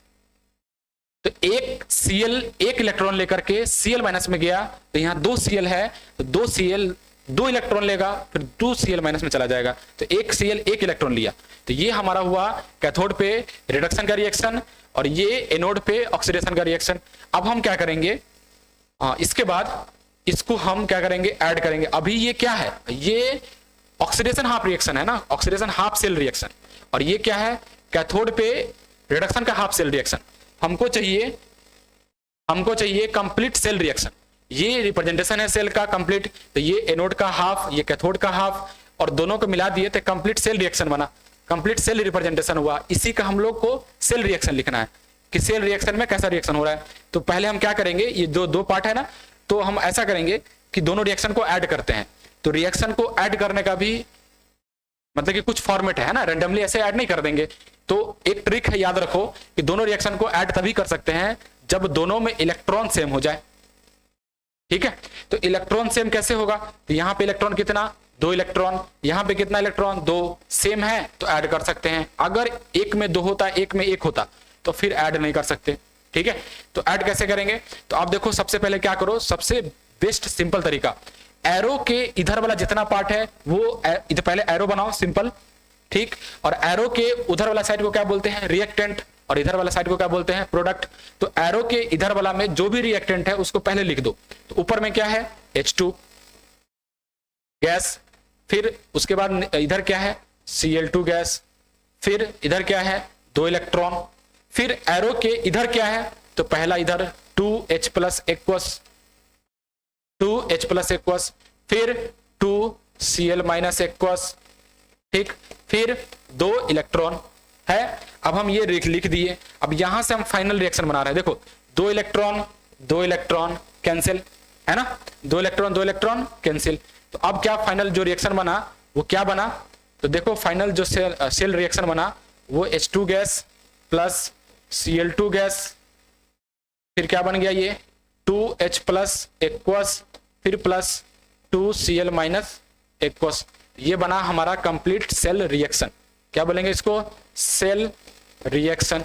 तो 1 Cl 1 इलेक्ट्रॉन लेकर के Cl माइनस में गया, तो यहाँ 2 Cl है, तो 2 Cl 2 इलेक्ट्रॉन लेगा, फिर 2 Cl माइनस में चला जाएगा। तो 1 Cl 1 इलेक्ट्रॉन लिया। तो ये हमारा हुआ कैथोड पे रिडक्शन का रिएक्शन, और ये एनोड पे ऑक्सीडेशन का रिएक्शन। अब हम क्या करेंगे, इसके बाद इसको हम क्या करेंगे, ऐड करेंगे। अभी ये क्या है, ये ऑक्सीडेशन हाफ रिएक्शन है ना, ऑक्सीडेशन हाफ सेल रिएक्शन, और ये क्या है, कैथोड पे रिडक्शन का हाफ सेल रिएक्शन। हमको चाहिए कंप्लीट सेल रिएक्शन। ये रिप्रेजेंटेशन है सेल का कंप्लीट, तो ये एनोड का हाफ, ये कैथोड का हाफ, और दोनों को मिला दिए तो कंप्लीट सेल रिएक्शन बना, कंप्लीट सेल रिप्रेजेंटेशन हुआ। इसी का हम लोग को सेल रिएक्शन लिखना है कि सेल रिएक्शन में कैसा रिएक्शन हो रहा है। तो पहले हम क्या करेंगे, ये दो पार्ट है ना, तो हम ऐसा करेंगे कि दोनों रिएक्शन को ऐड करते हैं। तो रिएक्शन को ऐड करने का भी मतलब कि कुछ फॉर्मेट है ना, रैंडमली ऐसे ऐड नहीं कर देंगे। तो एक ट्रिक है, याद रखो कि दोनों रिएक्शन को ऐड तभी कर सकते हैं जब दोनों में इलेक्ट्रॉन सेम हो जाए। ठीक है, तो इलेक्ट्रॉन सेम कैसे होगा, तो यहां पे इलेक्ट्रॉन कितना, 2 इलेक्ट्रॉन, यहाँ पे कितना इलेक्ट्रॉन, 2, सेम है तो ऐड कर सकते हैं। अगर एक में 2 होता, एक में 1 होता तो फिर ऐड नहीं कर सकते। ठीक है, तो ऐड कैसे करेंगे, तो आप देखो सबसे पहले क्या करो, सबसे बेस्ट सिंपल तरीका, एरो के इधर वाला जितना पार्ट है वो इधर पहले एरो बनाओ सिंपल, ठीक, और एरो के उधर वाला साइड को क्या बोलते हैं, रिएक्टेंट, और इधर वाला साइड को क्या बोलते हैं, प्रोडक्ट। तो एरो के इधर वाला में जो भी रिएक्टेंट है उसको पहले लिख दो। तो ऊपर में क्या है, H2 गैस, फिर उसके बाद इधर क्या है, Cl2 गैस, फिर इधर क्या है, 2 इलेक्ट्रॉन, फिर एरो के इधर क्या है, तो पहला इधर 2H plus aqueous, 2H plus aqueous, फिर 2Cl माइनस एक्वस, ठीक, फिर 2 इलेक्ट्रॉन है। अब हम ये लिख दिए। अब यहां से हम फाइनल रिएक्शन बना रहे हैं। देखो 2 इलेक्ट्रॉन 2 इलेक्ट्रॉन कैंसिल, है ना, 2 इलेक्ट्रॉन 2 इलेक्ट्रॉन कैंसिल। तो अब क्या फाइनल जो रिएक्शन बना वो क्या बना, तो देखो फाइनल जो सेल रिएक्शन बना वो H2 gas plus Cl2 gas, फिर क्या बन गया ये 2H प्लस एक्वस, फिर प्लस 2Cl माइनस एक्वस। ये बना हमारा कंप्लीट सेल रिएक्शन। क्या बोलेंगे इसको, सेल रिएक्शन।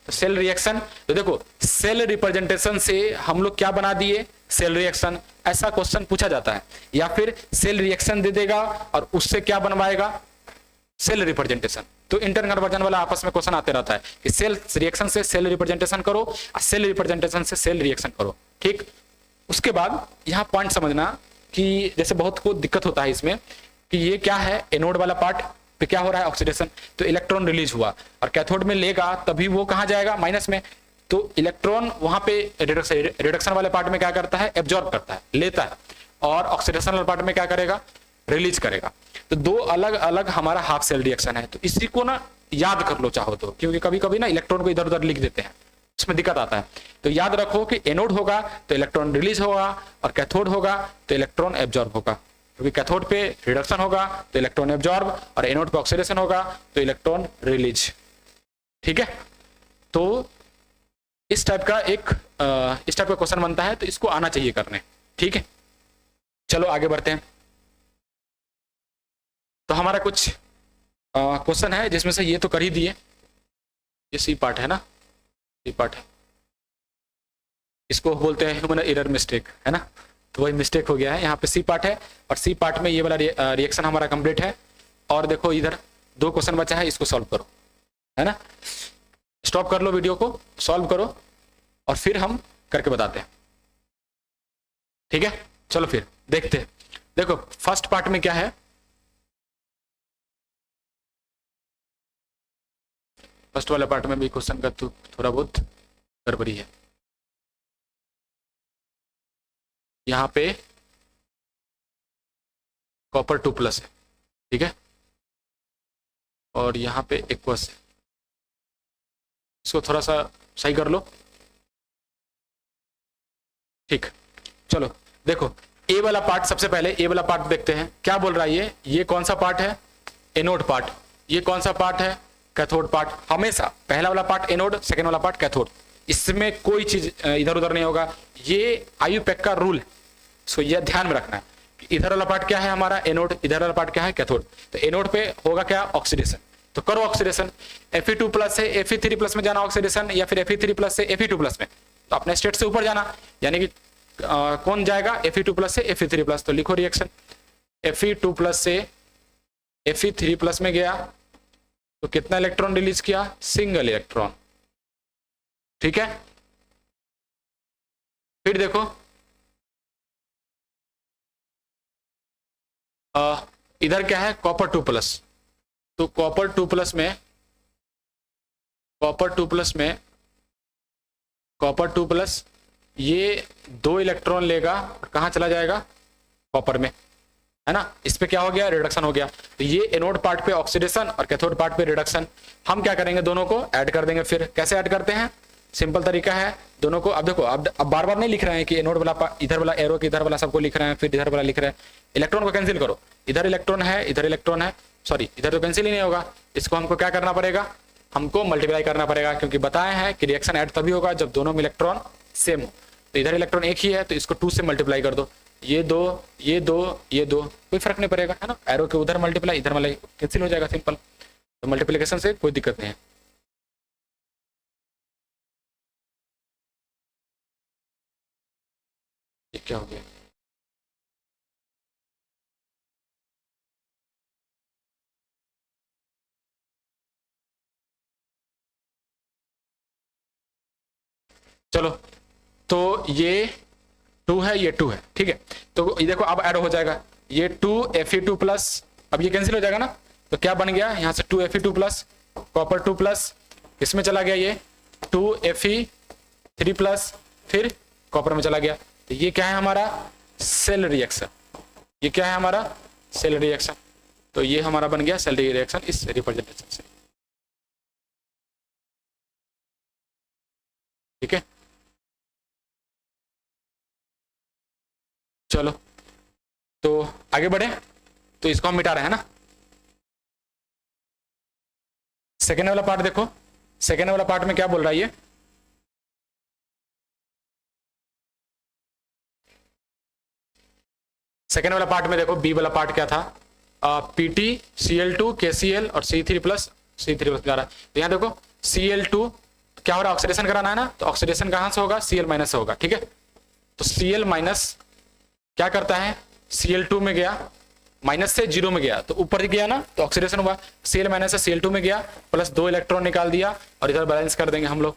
तो सेल रिएक्शन, तो देखो सेल रिप्रेजेंटेशन से हम लोग क्या बना दिए, सेल रिएक्शन। ऐसा क्वेश्चन पूछा जाता है, या फिर सेल रिएक्शन दे देगा और उससे क्या बनवाएगा, सेल रिप्रेजेंटेशन। तो इंटर कन्वर्जन वाला आपस में क्वेश्चन आते रहता है कि सेल रिएक्शन से सेल रिप्रेजेंटेशन करो और सेल रिप्रेजेंटेशन से सेल रिएक्शन करो, ठीक। उसके बाद यहाँ पॉइंट समझना कि जैसे बहुत को दिक्कत होता है इसमें कि ये क्या है, एनोड वाला पार्ट पे क्या हो रहा है, ऑक्सीडेशन, तो इलेक्ट्रॉन रिलीज हुआ और कैथोड में लेगा तभी वो कहाँ जाएगा, माइनस में। तो इलेक्ट्रॉन वहां पे रिडक्शन वाले पार्ट में क्या करता है, एब्जॉर्ब करता है, लेता है, और ऑक्सीडेशन वाले पार्ट में क्या करेगा, रिलीज करेगा। तो 2 अलग अलग हमारा हाफ सेल रिएक्शन है। तो इसी को ना याद कर लो चाहो तो, क्योंकि कभी कभी ना इलेक्ट्रॉन को इधर उधर लिख देते हैं, उसमें दिक्कत आता है। तो याद रखो कि एनोड होगा तो इलेक्ट्रॉन रिलीज होगा और कैथोड होगा तो इलेक्ट्रॉन एब्जॉर्ब होगा, क्योंकि कैथोड पे रिडक्शन होगा तो इलेक्ट्रॉन एब्जॉर्ब और एनोड पे ऑक्सीडेशन होगा तो इलेक्ट्रॉन रिलीज, ठीक है। तो इस टाइप का क्वेश्चन बनता है, तो इसको आना चाहिए करने, ठीक है। चलो आगे बढ़ते हैं। तो हमारा कुछ क्वेश्चन है जिसमें से ये तो कर ही दिए, ये सी पार्ट है ना, सी पार्ट है, इसको बोलते हैं ह्यूमन एरर मिस्टेक, है ना। तो वही मिस्टेक हो गया है, यहाँ पे सी पार्ट है और सी पार्ट में ये वाला रिएक्शन हमारा कंप्लीट है। और देखो इधर 2 क्वेश्चन बचा है, इसको सॉल्व करो, है ना। स्टॉप कर लो वीडियो को, सॉल्व करो और फिर हम करके बताते हैं, ठीक है। चलो फिर देखते हैं। देखो फर्स्ट पार्ट में क्या है, फर्स्ट वाले पार्ट में भी क्वेश्चन का तो थोड़ा बहुत गड़बड़ी है। यहाँ पे कॉपर 2+ है, ठीक है, और यहाँ पे एक्वस है, इसको थोड़ा सा सही कर लो, ठीक। चलो देखो ए वाला पार्ट, सबसे पहले ए वाला पार्ट देखते हैं क्या बोल रहा है। ये कौन सा पार्ट है, एनोड पार्ट। ये कौन सा पार्ट है, कैथोड पार्ट। हमेशा पहला वाला पार्ट एनोड, सेकेंड वाला पार्ट कैथोड, इसमें कोई चीज इधर उधर नहीं होगा। ये आयुपेक का रूल है, सो ये ध्यान में रखना है कि इधर वाला पार्ट क्या है हमारा एनोड, इधर वाला पार्ट क्या है कैथोड। तो एनोड पे होगा क्या, ऑक्सीडेशन, तो करो ऑक्सीडेशन। Fe2+ से Fe3+ में जाना ऑक्सीडेशन, या फिर Fe3+ से Fe2+ में, तो अपने स्टेट से ऊपर जाना, यानी कि कौन जाएगा, Fe2+ से Fe3+। तो लिखो रिएक्शन, Fe2+ से Fe3+ में गया तो कितना इलेक्ट्रॉन रिलीज किया, सिंगल इलेक्ट्रॉन, ठीक है। फिर देखो इधर क्या है, कॉपर 2+। तो कॉपर 2+ में ये 2 इलेक्ट्रॉन लेगा और कहाँ चला जाएगा, कॉपर में, है ना। इस पे क्या हो गया, रिडक्शन हो गया। तो ये एनोड पार्ट पे ऑक्सीडेशन और कैथोड पार्ट पे रिडक्शन। हम क्या करेंगे, दोनों को ऐड कर देंगे। फिर कैसे ऐड करते हैं, सिंपल तरीका है, दोनों को अब देखो, अब बार बार नहीं लिख रहे हैं कि एनोड वाला इधर वाला एरो के इधर वाला सबको लिख रहे हैं, फिर इधर वाला लिख रहे हैं। इलेक्ट्रॉन को कैंसिल करो, इधर इलेक्ट्रॉन है, इधर इलेक्ट्रॉन है, सॉरी इधर तो कैंसिल ही नहीं होगा। इसको हमको क्या करना पड़ेगा, हमको मल्टीप्लाई करना पड़ेगा, क्योंकि बताए हैं कि रिएक्शन ऐड तभी होगा जब दोनों में इलेक्ट्रॉन सेम हो। तो इधर इलेक्ट्रॉन एक ही है तो इसको 2 से मल्टीप्लाई कर दो, ये दो, ये दो, ये दो, कोई फर्क नहीं पड़ेगा, है ना। एरो के उधर मल्टीप्लाई, इधर मल्टीप्लाई, कैंसिल हो जाएगा, सिंपल। तो मल्टीप्लिकेशन से कोई दिक्कत नहीं है। ये क्या हो गया? चलो, तो ये 2 है, ये 2 है, ठीक है। तो ये देखो अब एरो हो जाएगा, ये 2 Fe2 प्लस, अब ये कैंसिल हो जाएगा ना, तो क्या बन गया यहाँ से 2 Fe2 प्लस, कॉपर 2 प्लस, इसमें चला गया ये 2 Fe3 प्लस, फिर कॉपर में चला गया। तो ये क्या है हमारा सेल रिएक्शन, ये क्या है हमारा सेल रिएक्शन। तो ये हमारा बन गया सेल रिएक्शन इस रिप्रेजेंटेशन से, ठीक है। चलो, तो आगे बढ़े, तो इसको हम मिटा रहे हैं ना। सेकेंड वाला पार्ट देखो, सेकेंड वाला पार्ट में क्या बोल रहा है ये, सेकेंड वाला पार्ट में देखो, बी वाला पार्ट क्या था, PT Cl2 KCl और C3 प्लस जा रहा है। तो यहाँ देखो Cl2 क्या हो रहा है, ऑक्सीडेशन कराना है ना, तो ऑक्सीडेशन कहां से होगा, Cl माइनस से होगा, ठीक है। तो Cl माइनस क्या करता है, Cl2 में गया, माइनस से 0 में गया, तो ऊपर गया ना, तो ऑक्सीडेशन हुआ। Cl माइनस से Cl2 में गया, प्लस 2 इलेक्ट्रॉन निकाल दिया, और इधर बैलेंस कर देंगे हम लोग,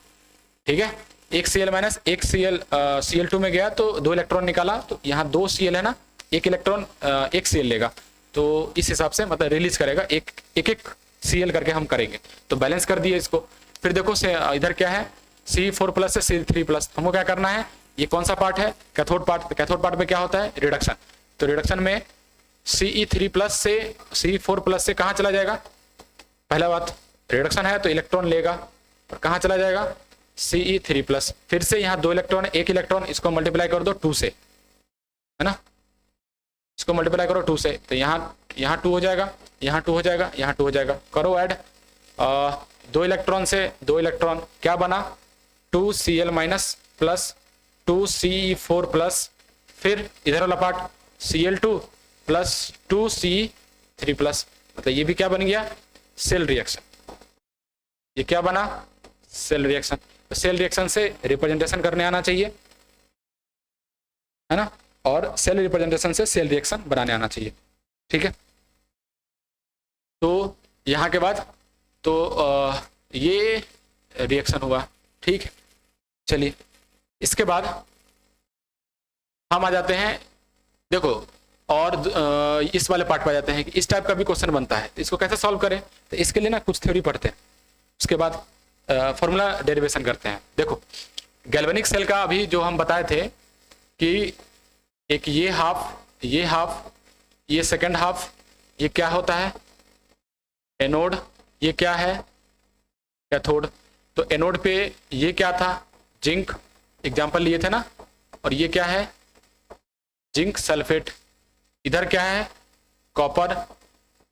ठीक है। एक Cl माइनस, एक Cl2 में गया तो 2 इलेक्ट्रॉन निकाला, तो यहाँ 2 Cl है ना, एक इलेक्ट्रॉन एक Cl लेगा, तो इस हिसाब से मतलब रिलीज करेगा, एक एक Cl करके हम करेंगे। तो बैलेंस कर दिए इसको। फिर देखो इधर क्या है, C4 प्लस से C3 प्लस, हमको क्या करना है, ये कौन सा पार्ट है, कैथोड पार्ट। तो कैथोड पार्ट में क्या होता है, रिडक्शन। तो रिडक्शन में Ce3 प्लस से C4 प्लस से कहाँ चला जाएगा, पहला बात रिडक्शन है तो इलेक्ट्रॉन लेगा, और कहाँ चला जाएगा Ce3 प्लस, फिर से यहाँ 2 इलेक्ट्रॉन, एक इलेक्ट्रॉन, इसको मल्टीप्लाई कर दो 2 से, है ना, इसको मल्टीप्लाई करो 2 से, तो यहाँ 2 हो जाएगा, यहाँ 2 हो जाएगा, यहाँ 2 हो जाएगा, करो ऐड, 2 इलेक्ट्रॉन से 2 इलेक्ट्रॉन, क्या बना 2Cl minus plus 2Ce4 plus, फिर इधर वाला part Cl2 plus 2Ce3 plus, मतलब ये भी क्या बन गया सेल रिएक्शन। ये क्या बना सेल रिएक्शन। तो सेल रिएक्शन से रिप्रेजेंटेशन करने आना चाहिए, है ना, और सेल रिप्रेजेंटेशन से सेल रिएक्शन बनाने आना चाहिए, ठीक है। तो यहां के बाद तो ये रिएक्शन हुआ, ठीक है। चलिए, इसके बाद हम आ जाते हैं, देखो, और इस वाले पार्ट पे आ जाते हैं कि इस टाइप का भी क्वेश्चन बनता है, तो इसको कैसे सॉल्व करें। तो इसके लिए ना कुछ थ्योरी पढ़ते हैं, उसके बाद फॉर्मूला डेरिवेशन करते हैं। देखो, गैल्वेनिक सेल का अभी जो हम बताए थे कि एक ये हाफ, ये हाफ, ये सेकंड हाफ, ये क्या होता है एनोड, ये क्या है कैथोड। तो एनोड पे ये क्या था जिंक, एग्जांपल लिए थे ना, और ये क्या है जिंक सल्फेट, इधर क्या है कॉपर,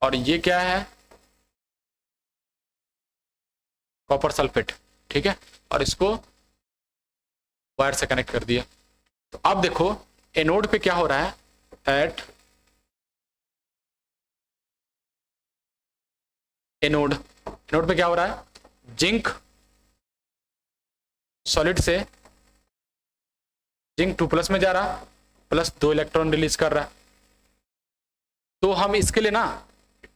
और ये क्या है कॉपर सल्फेट, ठीक है, और इसको वायर से कनेक्ट कर दिया। तो अब देखो एनोड पे क्या हो रहा है, एट एनोड पे क्या हो रहा है, जिंक सॉलिड से जिंक 2 प्लस में जा रहा, प्लस 2 इलेक्ट्रॉन रिलीज कर रहा है। तो हम इसके लिए ना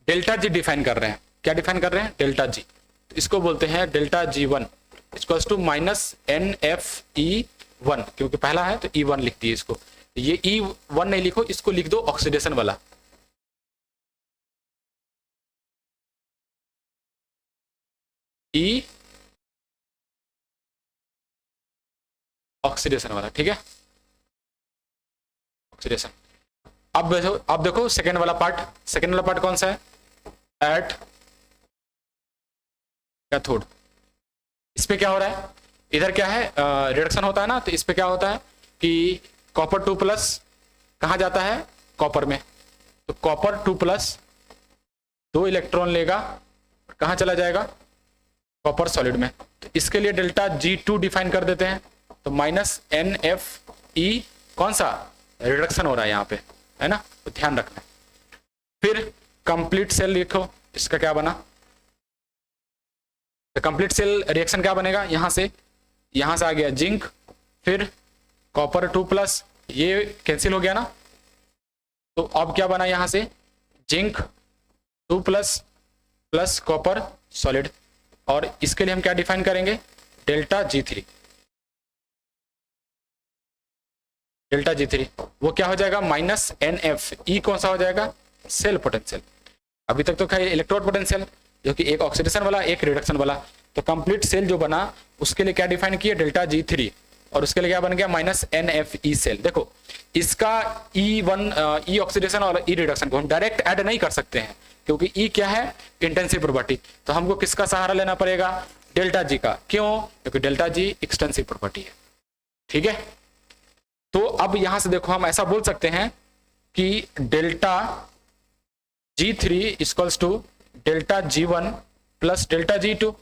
डेल्टा जी डिफाइन कर रहे हैं, क्या डिफाइन कर रहे हैं डेल्टा जी, तो इसको बोलते हैं delta G1 equals to minus NFE1, क्योंकि पहला है तो E1 लिख दिए इसको, ये E1 नहीं लिखो, इसको लिख दो ऑक्सीडेशन वाला, E ऑक्सीडेशन वाला, ठीक है ऑक्सीडेशन। अब देखो सेकेंड वाला पार्ट कौन सा है, एट कैथोड। इस पे क्या हो रहा है, इधर क्या है रिडक्शन होता है ना, तो इस पे क्या होता है कि कॉपर 2 प्लस कहाँ जाता है कॉपर में, तो कॉपर 2 प्लस 2 इलेक्ट्रॉन लेगा, कहाँ चला जाएगा कॉपर सॉलिड में। तो इसके लिए डेल्टा G2 डिफाइन कर देते हैं, तो माइनस NFE कौन सा रिडक्शन हो रहा है यहाँ पे, है ना, तो ध्यान रखना। फिर कंप्लीट सेल लिखो, इसका क्या बना, तो कंप्लीट सेल रिएक्शन क्या बनेगा, यहां से आ गया जिंक, फिर कॉपर 2+, ये कैंसिल हो गया ना, तो अब क्या बना यहां से जिंक 2+ प्लस कॉपर सॉलिड, और इसके लिए हम क्या डिफाइन करेंगे, डेल्टा G3। डेल्टा G3 वो क्या हो जाएगा, -NF। ई कौन सा हो जाएगा, सेल पोटेंशियल। अभी तक तो खाली इलेक्ट्रोड पोटेंशियल, जो कि एक ऑक्सीडेशन वाला एक रिडक्शन वाला। तो कंप्लीट सेल जो बना उसके लिए क्या डिफाइन किया, डेल्टा G3, और उसके लिए क्या बन गया, -NFE सेल। देखो इसका ई ऑक्सीडेशन और ई रिडक्शन को हम डायरेक्ट ऐड नहीं कर सकते हैं, क्योंकि ई क्या है, इंटेंसिव प्रॉपर्टी। तो हमको किसका सहारा लेना पड़ेगा, डेल्टा G का। क्यों, क्योंकि डेल्टा G एक्सटेंसिव प्रॉपर्टी है। ठीक है, तो अब यहां से देखो हम ऐसा बोल सकते हैं कि delta G3 equals to delta G1 plus delta G2,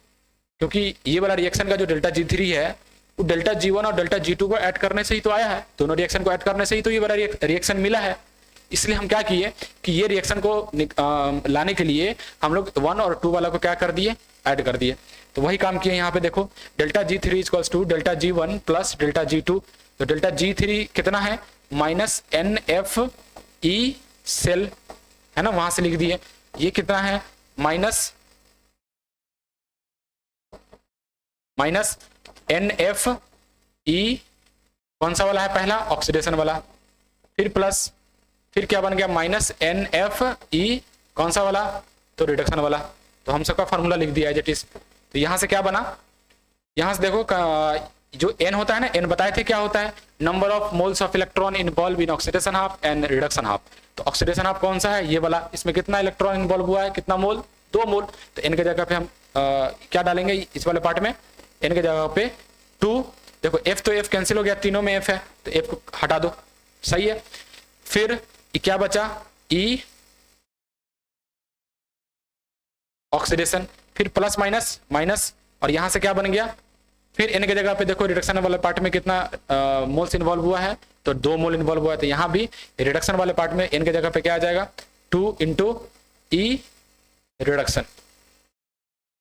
क्योंकि ये वाला रिएक्शन का जो डेल्टा G3 है वो डेल्टा G1 और डेल्टा G2 को ऐड करने से ही तो आया है, दोनों रिएक्शन को ऐड करने से ही तो ये वाला रिएक्शन मिला है। इसलिए हम क्या किए कि ये रिएक्शन को लाने के लिए हम लोग 1 और 2 वाला को क्या कर दिए, ऐड कर दिए। तो वही काम किए यहाँ पे, देखो delta G3 equals to delta G1 plus delta G2। तो डेल्टा G3 कितना है, -NFE सेल, है ना, वहां से लिख दिए। ये कितना है, -NFE कौन सा वाला है, पहला ऑक्सीडेशन वाला, फिर प्लस, फिर क्या बन गया, -NFE कौन सा वाला, तो रिडक्शन वाला। तो हम सबका फॉर्मूला लिख दिया एज इट इज। तो यहां से क्या बना, यहां से देखो जो n होता है ना, n बताए थे क्या होता है, number of moles of electron involve in oxidation half and reduction half. तो ऑक्सीडेशन हाफ कौन सा है, ये वाला, इसमें कितना इलेक्ट्रॉन इन्वॉल्व हुआ है, कितना मोल, 2 मोल। तो n के जगह पे हम क्या डालेंगे इस वाले पार्ट में, n के जगह पे 2। देखो f तो f कैंसिल हो गया, तीनों में f है, तो f को हटा दो, सही है। फिर क्या बचा, E ऑक्सीडेशन, फिर प्लस माइनस माइनस, और यहां से क्या बन गया, फिर n के जगह पे देखो रिडक्शन वाले पार्ट में कितना मोल्स इन्वॉल्व हुआ है, तो 2 मोल इन्वॉल्व हुआ है। तो यहाँ भी रिडक्शन वाले पार्ट में n के जगह पे क्या आ जाएगा, 2 × E रिडक्शन,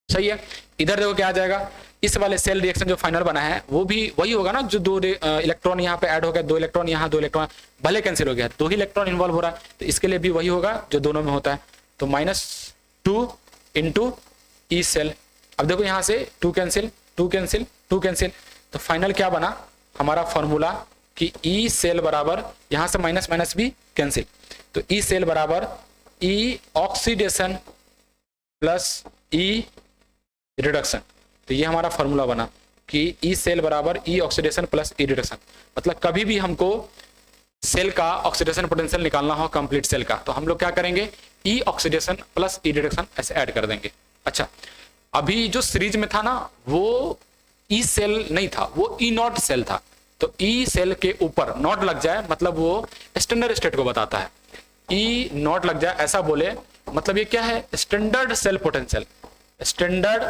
सही है। इधर देखो क्या आ जाएगा, इस वाले सेल रिएक्शन जो फाइनल बना है वो भी वही होगा ना, जो 2 इलेक्ट्रॉन यहाँ पे ऐड हो गया, 2 इलेक्ट्रॉन यहाँ, 2 इलेक्ट्रॉन भले कैंसिल हो गया, 2 ही इलेक्ट्रॉन इन्वॉल्व हो रहा है, तो इसके लिए भी वही होगा जो दोनों में होता है। तो -2 × E सेल। अब देखो यहाँ से 2 कैंसिल, 2 कैंसिल, 2 कैंसिल, तो फाइनल क्या बना हमारा फॉर्मूला कि E सेल बराबर, यहां से माइनस माइनस भी कैंसिल, तो E सेल बराबर E oxidation plus E reduction. तो ये हमारा फॉर्मूला बना कि E सेल बराबर E oxidation plus E reduction. मतलब कभी भी हमको सेल का ऑक्सीडेशन पोटेंशियल निकालना हो कंप्लीट सेल का, तो हम लोग क्या करेंगे, E oxidation plus E reduction ऐसे ऐड कर देंगे। अच्छा, अभी जो सीरीज में था ना वो ई सेल नहीं था, वो ई नॉट सेल था। तो ई सेल के ऊपर नॉट लग जाए मतलब वो स्टैंडर्ड स्टेट को बताता है। ई नॉट लग जाए ऐसा बोले मतलब ये क्या है, standard cell potential. Standard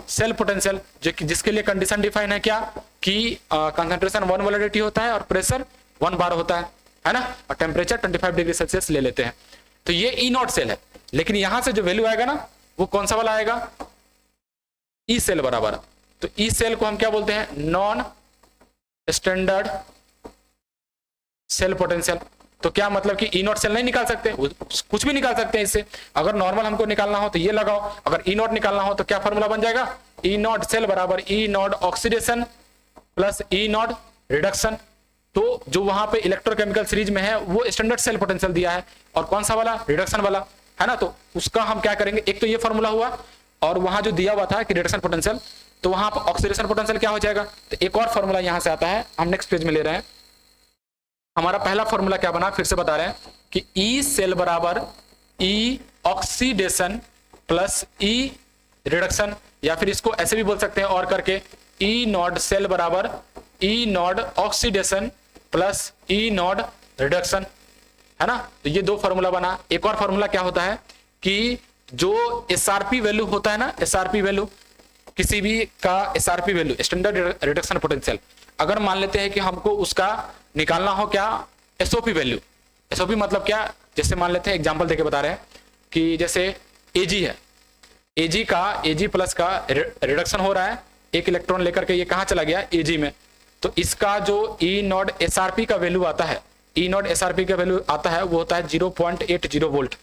cell potential जो कि जिसके लिए कंडीशन डिफाइन है क्या, कि कंसंट्रेशन 1 वोलेटिलिटी होता है और प्रेशर 1 बार होता है ना, और टेम्परेचर 25 डिग्री सेल्सियस ले लेते हैं। तो ये ई नॉट सेल है, लेकिन यहां से जो वैल्यू आएगा ना वो कौन सा वाला आएगा, ई सेल बराबर। तो ई सेल को हम क्या बोलते हैं, नॉन स्टैंडर्ड सेल पोटेंशियल। तो क्या मतलब कि ई नॉट सेल नहीं निकाल सकते, कुछ भी निकाल सकते हैं इससे। अगर नॉर्मल हमको निकालना हो तो ये लगाओ, अगर ई नॉट निकालना हो तो क्या फॉर्मूला बन जाएगा, ई नॉट सेल बराबर E naught oxidation plus E naught reduction. तो जो वहां पे इलेक्ट्रोकेमिकल सीरीज में है वो स्टैंडर्ड सेल पोटेंशियल दिया है, और कौन सा वाला, रिडक्शन वाला, है ना। तो उसका हम क्या करेंगे, एक तो ये फॉर्मूला हुआ, और वहां जो दिया हुआ था कि रिडक्शन पोटेंशियल, तो वहां पर ऑक्सीडेशन पोटेंशियल क्या हो जाएगा। तो एक और फॉर्मूला यहां से आता है, हम नेक्स्ट पेज में ले रहे हैं। हमारा पहला फॉर्मूला क्या बना, फिर से बता रहे हैं कि ई सेल बराबर ई ऑक्सीडेशन प्लस ई रिडक्शन, या फिर इसको ऐसे भी बोल सकते हैं और करके, ई नॉट सेल बराबर E naught oxidation plus E naught reduction, है ना। तो ये 2 फॉर्मूला बना। एक और फॉर्मूला क्या होता है कि जो एसआरपी वैल्यू होता है ना, एसआरपी वैल्यू किसी भी का SRP value standard reduction potential, अगर मान लेते हैं कि हमको उसका निकालना हो क्या, एसओपी वैल्यू। एसओपी मतलब क्या, जैसे मान लेते हैं एग्जांपल देके बता रहे हैं कि जैसे एजी है, एजी प्लस का रिडक्शन हो रहा है, एक इलेक्ट्रॉन लेकर के ये कहाँ चला गया, एजी में, तो इसका जो ई नॉट एसआरपी का वैल्यू आता है, ई नॉट एसआरपी का वैल्यू आता है वो होता है 0.80 वोल्ट।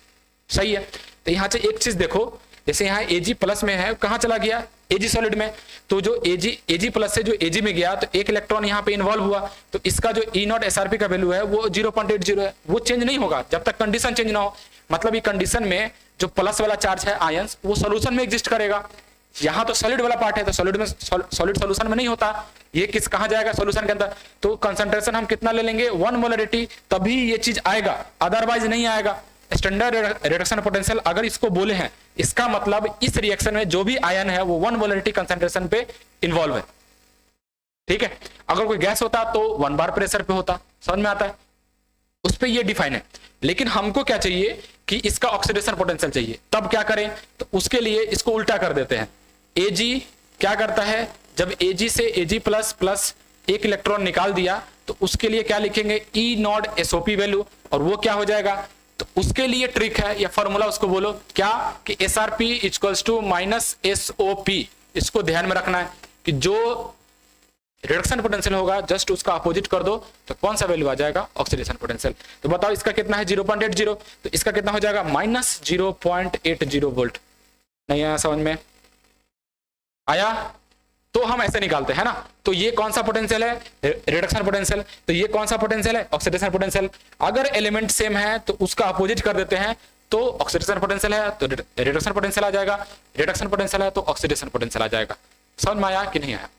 सही है। तो यहाँ से एक चीज देखो, जैसे यहाँ एजी प्लस में है, कहाँ चला गया, एजी सॉलिड में, तो जो एजी प्लस से जो एजी में गया तो एक इलेक्ट्रॉन यहाँ पे इन्वॉल्व हुआ, तो इसका जो ई नॉट एसआरपी का वैल्यू है वो 0.80 है, वो चेंज नहीं होगा जब तक कंडीशन चेंज ना हो। मतलब ये कंडीशन में जो प्लस वाला चार्ज है आयंस, वो सोल्यूशन में एग्जिस्ट करेगा। यहाँ तो सॉलिड वाला पार्ट है, तो सॉलिड में सॉलिड सोल्यूशन में नहीं होता, ये किस कहाँ जाएगा, सोल्यूशन के अंदर। तो कंसंट्रेशन हम कितना ले लेंगे, 1 मोलरिटी, तभी ये चीज आएगा, अदरवाइज नहीं आएगा। स्टैंडर्ड रिडक्शन पोटेंशियल अगर इसको बोले हैं, इसका मतलब इस रिएक्शन में जो भी आयन है वो 1 मोलरिटी कंसंट्रेशन पे इन्वॉल्व है। ठीक है। अगर कोई गैस होता तो 1 बार प्रेशर पे होता, समझ में आता है, उस पे ये डिफाइन है। लेकिन हमको क्या चाहिए कि इसका ऑक्सीडेशन पोटेंशियल चाहिए, तब क्या करें, तो उसके लिए इसको उल्टा कर देते हैं। एजी क्या करता है, जब एजी से एजी प्लस प्लस एक इलेक्ट्रॉन निकाल दिया तो उसके लिए क्या लिखेंगे, ई नॉट एसओपी वैल्यू, और वो क्या हो जाएगा, तो उसके लिए ट्रिक है या फॉर्मूला उसको बोलो क्या, कि SRP equals to minus SOP. इसको ध्यान में रखना है कि जो रिडक्शन पोटेंशियल होगा जस्ट उसका अपोजिट कर दो तो कौन सा वैल्यू आ जाएगा, ऑक्सीडेशन पोटेंशियल। तो बताओ इसका कितना है 0.80, तो इसका कितना हो जाएगा माइनस 0.80 वोल्ट। नहीं आया समझ में, आया, तो हम ऐसे निकालते हैं ना। तो ये कौन सा पोटेंशियल है, रिडक्शन पोटेंशियल, तो ये कौन सा पोटेंशियल है, ऑक्सीडेशन पोटेंशियल। अगर एलिमेंट सेम है तो उसका अपोजिट कर देते हैं, तो ऑक्सीडेशन पोटेंशियल है तो रिडक्शन पोटेंशियल आ जाएगा, रिडक्शन पोटेंशियल है तो ऑक्सीडेशन पोटेंशियल आ जाएगा। समझ में आया कि नहीं आया,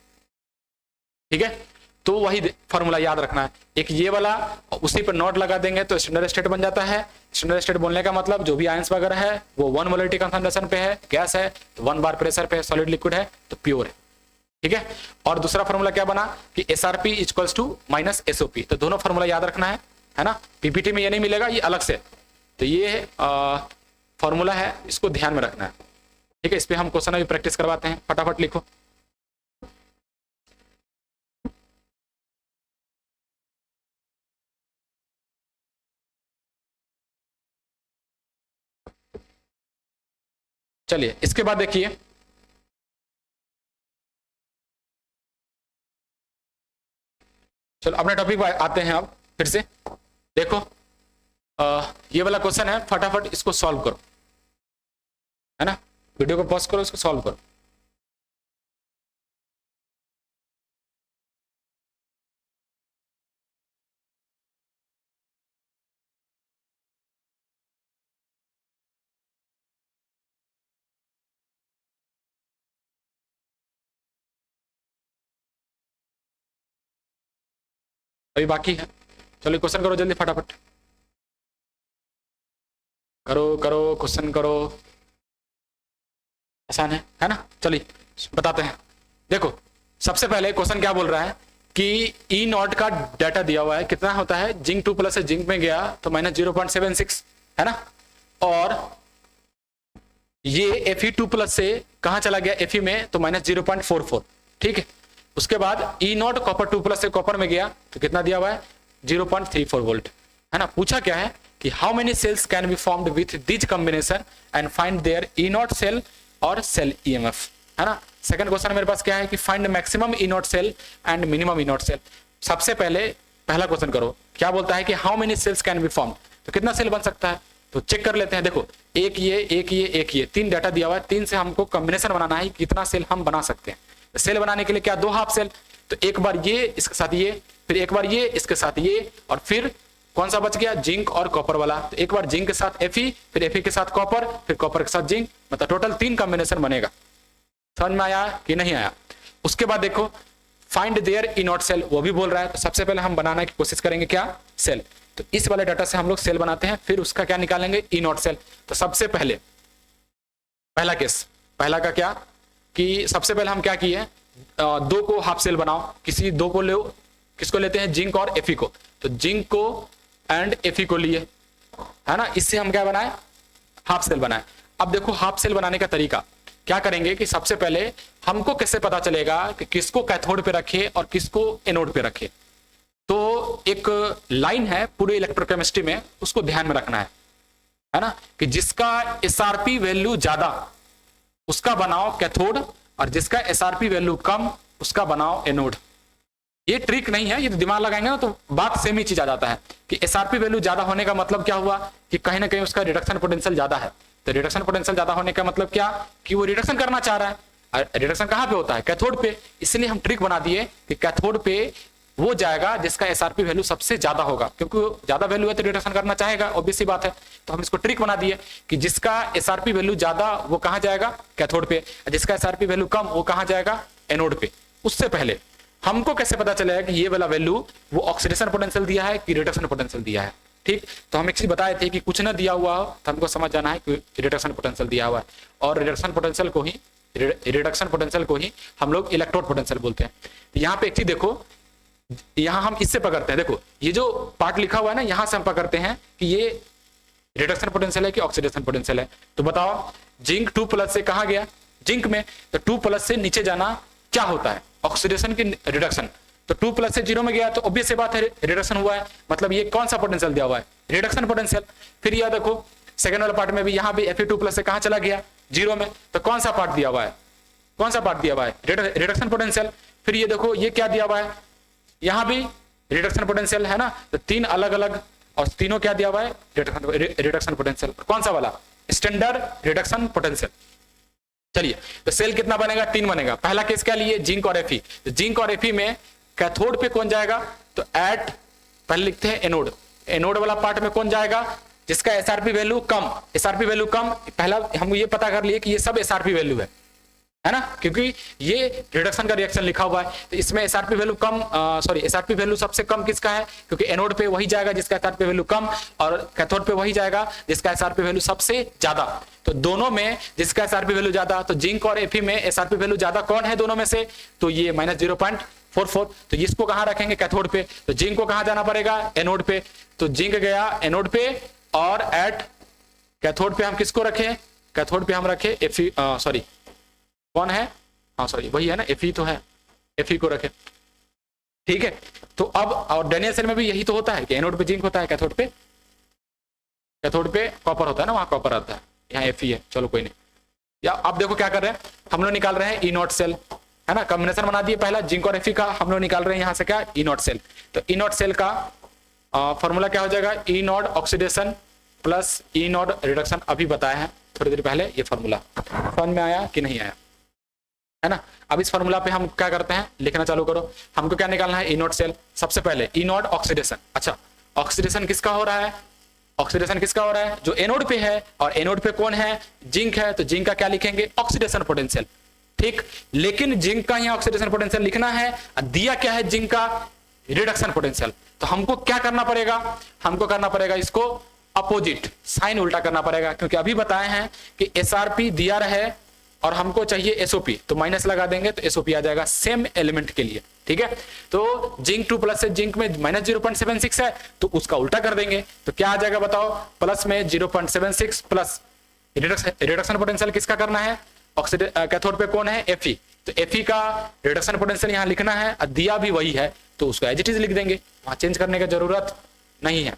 ठीक है। तो वही फॉर्मूला याद रखना है, एक ये वाला, उसी पर नोट लगा देंगे तो स्टैंडर्ड स्टेट बन जाता है। स्टैंडर्ड स्टेट बोलने का मतलब जो भी आयंस वगैरह है वो 1 मोलरिटी कंसंट्रेशन पे है, गैस है तो 1 बार प्रेशर पे है, सॉलिड लिक्विड है तो प्योर है, ठीक है। और दूसरा फॉर्मूला क्या बना कि SRP equals to minus SOP, तो दोनों फॉर्मूला याद रखना है ना। पीपीटी में ये नहीं मिलेगा, ये अलग से, तो ये फॉर्मूला है, इसको ध्यान में रखना है, ठीक है। इस पे हम क्वेश्चन अभी प्रैक्टिस करवाते हैं, फटाफट लिखो। चलिए इसके बाद देखिए, चलो अपने टॉपिक पर आते हैं अब फिर से। देखो ये वाला क्वेश्चन है, फटाफट इसको सॉल्व करो, है ना। वीडियो को पॉज करो, इसको सॉल्व करो। अभी बाकी है, चलो क्वेश्चन करो जल्दी फटाफट, करो करो क्वेश्चन करो, आसान है ना। चलिए बताते हैं। देखो सबसे पहले क्वेश्चन क्या बोल रहा है कि ई नॉट का डाटा दिया हुआ है, कितना होता है, जिंक 2 प्लस से जिंक में गया तो माइनस 0.76 है ना, और ये Fe2 प्लस से कहां चला गया, Fe में, तो माइनस 0.44, ठीक है। उसके बाद ई नॉट कॉपर 2 प्लस से कॉपर में गया तो कितना दिया हुआ है 0.34 वोल्ट, है ना। पूछा क्या है कि how many cells can be formed with this combination and find their E not cell और सेल ईएमएफ, है ना। सेकंड क्वेश्चन मेरे पास क्या है कि find maximum E not cell and minimum E not cell. सबसे पहले पहला क्वेश्चन करो, क्या बोलता है कि how many cells can be formed, तो कितना सेल बन सकता है, तो चेक कर लेते हैं। देखो एक ये 3 डाटा दिया हुआ है, 3 से हमको कॉम्बिनेशन बनाना है, कितना सेल हम बना सकते हैं। सेल बनाने के लिए क्या, 2 हाफ सेल, तो एक बार ये इसके साथ ये, फिर एक बार ये इसके साथ ये, और फिर कौन सा बच गया, जिंक और कॉपर वाला। तो एक बार जिंक के साथ Fe, फिर Fe के साथ कॉपर, फिर कॉपर के साथ जिंक, मतलब टोटल 3 कॉम्बिनेशन बनेगा। समझ में आया कि नहीं आया। उसके बाद देखो find their E not cell, वो भी बोल रहा है, तो सबसे पहले हम बनाने की कोशिश करेंगे क्या, सेल। तो इस वाले डाटा से हम लोग सेल बनाते हैं, फिर उसका क्या निकालेंगे, ई नॉट सेल। तो सबसे पहले पहला केस, पहला का क्या कि सबसे पहले हम क्या किए, 2 को हाफ सेल बनाओ, किसी 2 को ले, किसको लेते हैं, जिंक और Fe को, तो जिंक को एंड Fe को लिए, है ना। इससे हम क्या बनाए, हाफ सेल बनाए। अब देखो हाफ सेल बनाने का तरीका क्या करेंगे कि सबसे पहले हमको कैसे पता चलेगा कि किसको कैथोड पे रखे और किसको एनोड पे रखे। तो एक लाइन है पूरे इलेक्ट्रोकेमिस्ट्री में, उसको ध्यान में रखना है ना, कि जिसका एसआरपी वैल्यू ज्यादा उसका बनाओ कैथोड, और जिसका एसआरपी वैल्यू कम उसका बनाओ एनोड। ये ट्रिक नहीं है, ये तो दिमाग लगाएंगे ना तो बात सेम ही चीज आ जाता है कि एसआरपी वैल्यू ज्यादा होने का मतलब क्या हुआ कि कहीं ना कहीं उसका रिडक्शन पोटेंशियल ज्यादा है। तो रिडक्शन पोटेंशियल ज्यादा होने का मतलब क्या कि वो रिडक्शन करना चाह रहा है। रिडक्शन कहां पे होता है? कैथोड पे। इसलिए हम ट्रिक बना दिए कि कैथोड पे वो जाएगा जिसका एसआरपी वैल्यू सबसे ज्यादा होगा, क्योंकि वो ज्यादा वैल्यू है तो रिडक्शन करना चाहेगा, ऑब्वियस सी बात है। तो हम इसको ट्रिक बना दिए कि जिसका एसआरपी वैल्यू ज्यादा वो कहां जाएगा? कैथोड पे। जिसका एसआरपी वैल्यू कम वो कहां जाएगा? एनोड पे। उससे पहले हमको कैसे पता चलेगा कि ये वाला वैल्यू वो ऑक्सीडेशन पोटेंशियल दिया है कि रिडक्शन पोटेंशियल दिया है? ठीक, तो हम एक चीज बताए थे कि कुछ ना दिया हुआ हो तो हमको समझ जाना है कि रिडक्शन पोटेंशियल दिया हुआ है, और रिडक्शन पोटेंशियल को ही हम लोग इलेक्ट्रोड पोटेंशियल बोलते हैं। तो यहाँ पे एक चीज देखो, यहां हम इससे पकड़ते हैं, देखो ये जो पार्ट लिखा हुआ है ना, यहां से हम पकड़ते हैं कि ये रिडक्शन पोटेंशियल है कि ऑक्सीडेशन पोटेंशियल है। तो बताओ जिंक 2+ से कहा गया? जिंक में। तो 2+ से नीचे जाना क्या होता है? ऑक्सीडेशन की रिडक्शन। तो 2+ से 0 में गया तो ऑब्वियस सी बात है रिडक्शन हुआ है, मतलब ये कौन सा पोटेंशियल दिया हुआ है? Reduction potential. फिर यह देखो सेकंड वाला पार्ट में भी यहाँ भी Fe2+ से कहां चला गया? 0 में। तो कौन सा पार्ट दिया हुआ है? कौन सा पार्ट दिया हुआ है? Reduction potential. फिर ये देखो ये क्या दिया हुआ है? यहां भी रिडक्शन पोटेंशियल है ना। तो 3 अलग अलग, और तीनों क्या दिया हुआ है? Reduction potential. कौन सा वाला? Standard reduction potential. चलिए, तो सेल कितना बनेगा? 3 बनेगा। पहला केस क्या लिए? जिंक और Fe। तो जिंक और Fe में कैथोड पे कौन जाएगा? तो एट पहले लिखते हैं एनोड। एनोड वाला पार्ट में कौन जाएगा? जिसका एसआरपी वैल्यू कम। एसआरपी वैल्यू कम, पहला हम ये पता कर लिए कि ये सब एसआरपी वैल्यू है ना, क्योंकि ये रिडक्शन का रिएक्शन लिखा हुआ है। तो इसमें एसआरपी वैल्यू कम, एसआरपी वैल्यू सबसे कम किसका है? क्योंकि एनोड पे वही जाएगा जिसका एसआरपी वैल्यू कम, और कैथोड पे वही जाएगा जिसका एसआरपी वैल्यू सबसे ज्यादा। तो दोनों में जिसका एसआरपी वैल्यू ज्यादा, तो जिंक और Fe में एसआरपी वैल्यू ज्यादा कौन है दोनों में से? तो ये -0.44। तो इसको कहां रखेंगे? कैथोड पे। तो जिंक को कहां जाना पड़ेगा? एनोड पे। तो जिंक गया एनोड पे, और एट कैथोड पे हम किसको रखें? कैथोड पे हम रखे Fe, कौन है? वही है ना, Fe तो है, Fe को रखे। ठीक है, तो अब और डैनियल सेल में भी यही तो होता है कि एनोड पे जिंक होता है, कैथोड पे कॉपर होता है ना, वहां कॉपर आता है, यहाँ Fe है। चलो कोई नहीं। या अब देखो क्या कर रहे हैं हम लोग, निकाल रहे हैं E0 सेल, है ना। कॉम्बिनेशन बना दिए पहला जिंक और Fe का, हम लोग निकाल रहे हैं यहाँ से क्या? E0 cell. तो E0 सेल का फॉर्मूला क्या हो जाएगा? E0 oxidation plus E0 reduction. अभी बताया है थोड़ी देर पहले, ये फॉर्मूला समझ में आया कि नहीं आया? है ना। अब इस फॉर्मूला पे हम क्या करते हैं, लिखना चालू करो। हमको क्या निकालना है? E0 cell. सबसे पहले E0 ऑक्सीडेशन। अच्छा, ऑक्सीडेशन किसका हो रहा है? ऑक्सीडेशन किसका हो रहा है? जो एनोड पे है, और एनोड पे कौन है? जिंक है। तो जिंक का क्या लिखेंगे? Oxidation potential. ठीक, लेकिन जिंक का यहाँ ऑक्सीडेशन पोटेंशियल लिखना है, दिया क्या है? जिंक का रिडक्शन पोटेंशियल। तो हमको क्या करना पड़ेगा? हमको करना पड़ेगा इसको अपोजिट, साइन उल्टा करना पड़ेगा, क्योंकि अभी बताए हैं कि एसआरपी दिया रहे और हमको चाहिए एसओपी, तो माइनस लगा देंगे तो एसओपी आ जाएगा सेम एलिमेंट के लिए। ठीक है, तो जिंक 2+ से जिंक में -0.76 है, तो उसका उल्टा कर देंगे तो क्या आ जाएगा बताओ? प्लस में 0.76 प्लस रिडक्शन पोटेंशियल किसका करना है? कैथोड पे कौन है? Fe। तो Fe का रिडक्शन पोटेंशियल यहां लिखना है, दिया भी वही है तो उसको एज इट इज लिख देंगे, वहां चेंज करने की जरूरत नहीं है।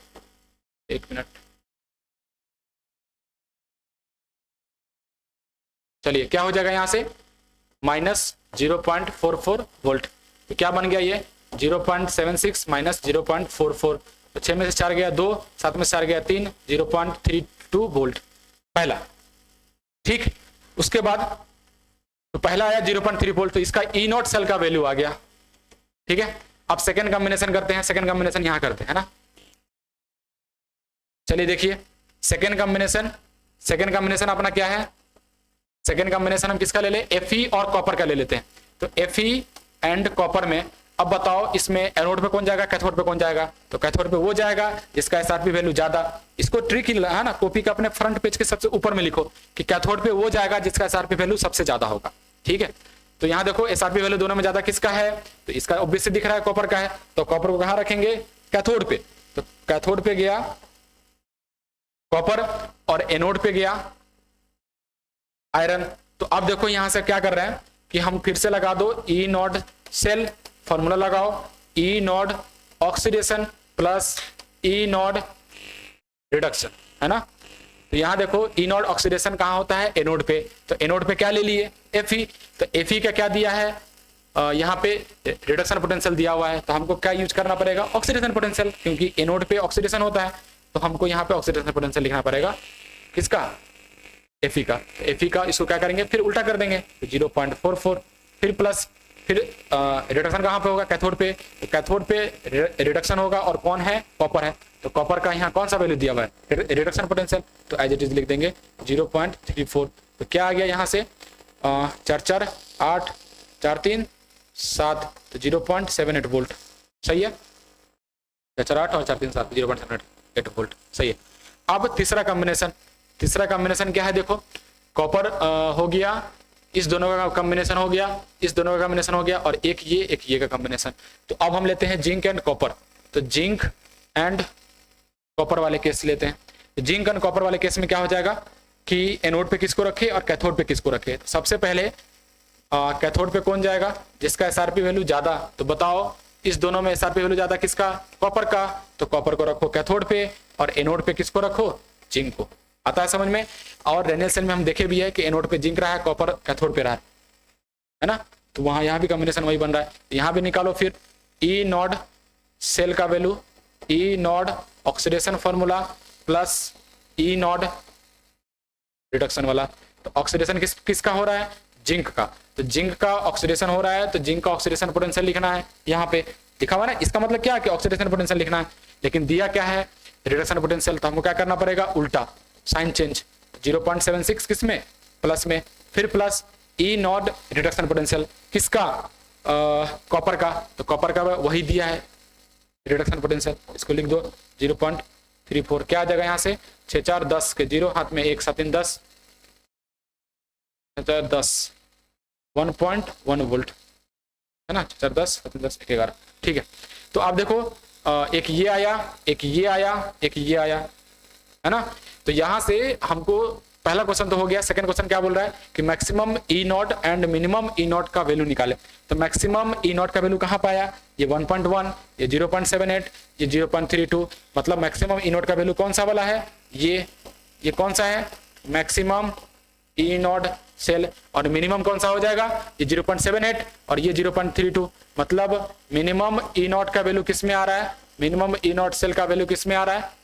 एक मिनट, चलिए क्या हो जाएगा यहां से? -0.44 वोल्ट। तो क्या बन गया ये? 0.76 - 0.44। तो 6 में से 4 गया 2, 7 में से 4 गया 3, 0.32 वोल्ट पहला। ठीक, उसके बाद तो पहला आया 0.3 वोल्ट, तो इसका E0 सेल का वैल्यू आ गया। ठीक है, अब सेकेंड कॉम्बिनेशन करते हैं। सेकेंड कॉम्बिनेशन यहां करते हैं ना। चलिए देखिए सेकेंड कॉम्बिनेशन अपना क्या है? सेकेंड कॉम्बिनेशन हम किसका ले ले? Fe और कॉपर का ले लेते हैं। तो Fe एंड कॉपर में अब बताओ इसमें एनोड पे कौन जाएगा? कैथोड पे कौन जाएगा? तो कैथोड पे वो जाएगा जिसका एसआरपी वैल्यू ज्यादा। इसको ट्रिक ही है ना, कॉपी का अपने फ्रंट पेज के सबसे ऊपर में लिखो कि कैथोड पे वो जाएगा जिसका एसआरपी वैल्यू सबसे ज्यादा होगा। ठीक है, तो यहाँ देखो एसआरपी वैल्यू दोनों में ज्यादा किसका है? तो इसका ऑब्वियसली दिख रहा है कॉपर का है, तो कॉपर को कहां रखेंगे? कैथोड पे। तो कैथोड पे गया कॉपर और एनोड पे गया आयरन। तो अब देखो यहां से क्या कर रहे हैं कि हम फिर से लगा दो E0 सेल, फॉर्मूला लगाओ E0 ऑक्सीडेशन प्लस ई नॉड रिडक्शन, है ना। तो यहाँ देखो ई नॉड ऑक्सीडेशन कहाँ होता है, एनोड पे, तो एनोड पे क्या ले लिए, Fe, तो Fe का क्या दिया है, यहाँ पे रिडक्शन पोटेंशियल दिया हुआ है, तो हमको क्या यूज करना पड़ेगा, ऑक्सीडेशन पोटेंशियल, क्योंकि एनोड पे ऑक्सीडेशन होता है, तो हमको यहाँ पे ऑक्सीडेशन पोटेंशियल लिखना पड़ेगा, किसका, Fe का। Fe का इसको क्या करेंगे, फिर उल्टा कर देंगे, तो 0.44, फिर प्लस, फिर रिडक्शन कहाँ पे होगा, कैथोड पे, तो कैथोड पे रिडक्शन होगा, और कौन है, कॉपर है, तो कॉपर का यहाँ कौन सा वैल्यू दिया हुआ है, रिडक्शन पोटेंशियल, तो एज इट इज लिख देंगे 0.34। तो क्या आ गया यहाँ से, 4 4 8 4 3 7, तो 0.78 वोल्ट, सही है, 4 4 8 और 4 3 7, 0.78 वोल्ट, सही है। अब तीसरा कॉम्बिनेशन क्या है, देखो कॉपर हो गया, इस दोनों का कॉम्बिनेशन हो गया, इस दोनों का कॉम्बिनेशन हो गया, और एक ये का कॉम्बिनेशन। तो अब हम लेते हैं जिंक एंड कॉपर, तो जिंक एंड कॉपर वाले केस लेते हैं। जिंक एंड कॉपर वाले केस में क्या हो जाएगा कि एनोड पे किसको रखे और कैथोड पे किसको रखे। तो सबसे पहले कैथोड पे कौन जाएगा, जिसका एसआरपी वैल्यू ज्यादा, तो बताओ इस दोनों में एसआरपी वैल्यू ज्यादा किसका, कॉपर का, तो कॉपर को रखो कैथोड पे, और एनोड पे किसको रखो, जिंक को। आता है समझ में। और रेनियल सेल में हम देखे भी है कि एनोड पे जिंक रहा है, कॉपर कैथोड पे रहा है ना, तो वहां यहाँ भी कॉम्बिनेशन वही बन रहा है। यहाँ भी निकालो फिर ई नॉड सेल का वैल्यू, ई नॉड ऑक्सीडेशन फॉर्मूला प्लस ई नॉड रिडक्शन वाला। तो ऑक्सीडेशन किसका हो रहा है, जिंक का, तो जिंक का ऑक्सीडेशन हो रहा है, तो जिंक का ऑक्सीडेशन पोटेंशियल लिखना है, यहाँ पे लिखा हुआ ना, इसका मतलब क्या है कि ऑक्सीडेशन पोटेंशियल लिखना है, लेकिन दिया क्या है, रिडक्शन पोटेंशियल, तो हमको क्या करना पड़ेगा, उल्टा साइन चेंज, 0.76 किसमें, प्लस में, फिर plus E naught reduction potential किसका, कॉपर का, तो कॉपर का वही दिया है रिडक्शन पोटेंशियल, इसको लिख दो 0.34। क्या आ जाएगा यहाँ से, 6 4 10 के 0 हाथ में 1 7 3 10, 6 4 10 1.1 वोल्ट, है ना, 6 4 10 7 10 1 11, ठीक है। तो आप देखो एक ये आया, एक ये आया, एक ये आया, है ना। तो यहां से हमको पहला क्वेश्चन तो हो गया। सेकंड क्वेश्चन क्या बोल रहा है कि maximum E not and minimum E not का वैल्यू निकाले। तो मैक्सिमम ई नॉट का वैल्यू कहां पाया, ये 1.1, ये 0.78, ये 0.32, मतलब मैक्सिमम ई नॉट का वैल्यू कौन सा वाला है, ये कौन सा है, मैक्सिमम ई नॉट सेल, और मिनिमम कौन सा हो जाएगा, ये 0.78 और ये 0.32, मतलब मिनिमम ई नॉट का वैल्यू किस में आ रहा है, मिनिमम ई नॉट सेल का वैल्यू किस में आ रहा है,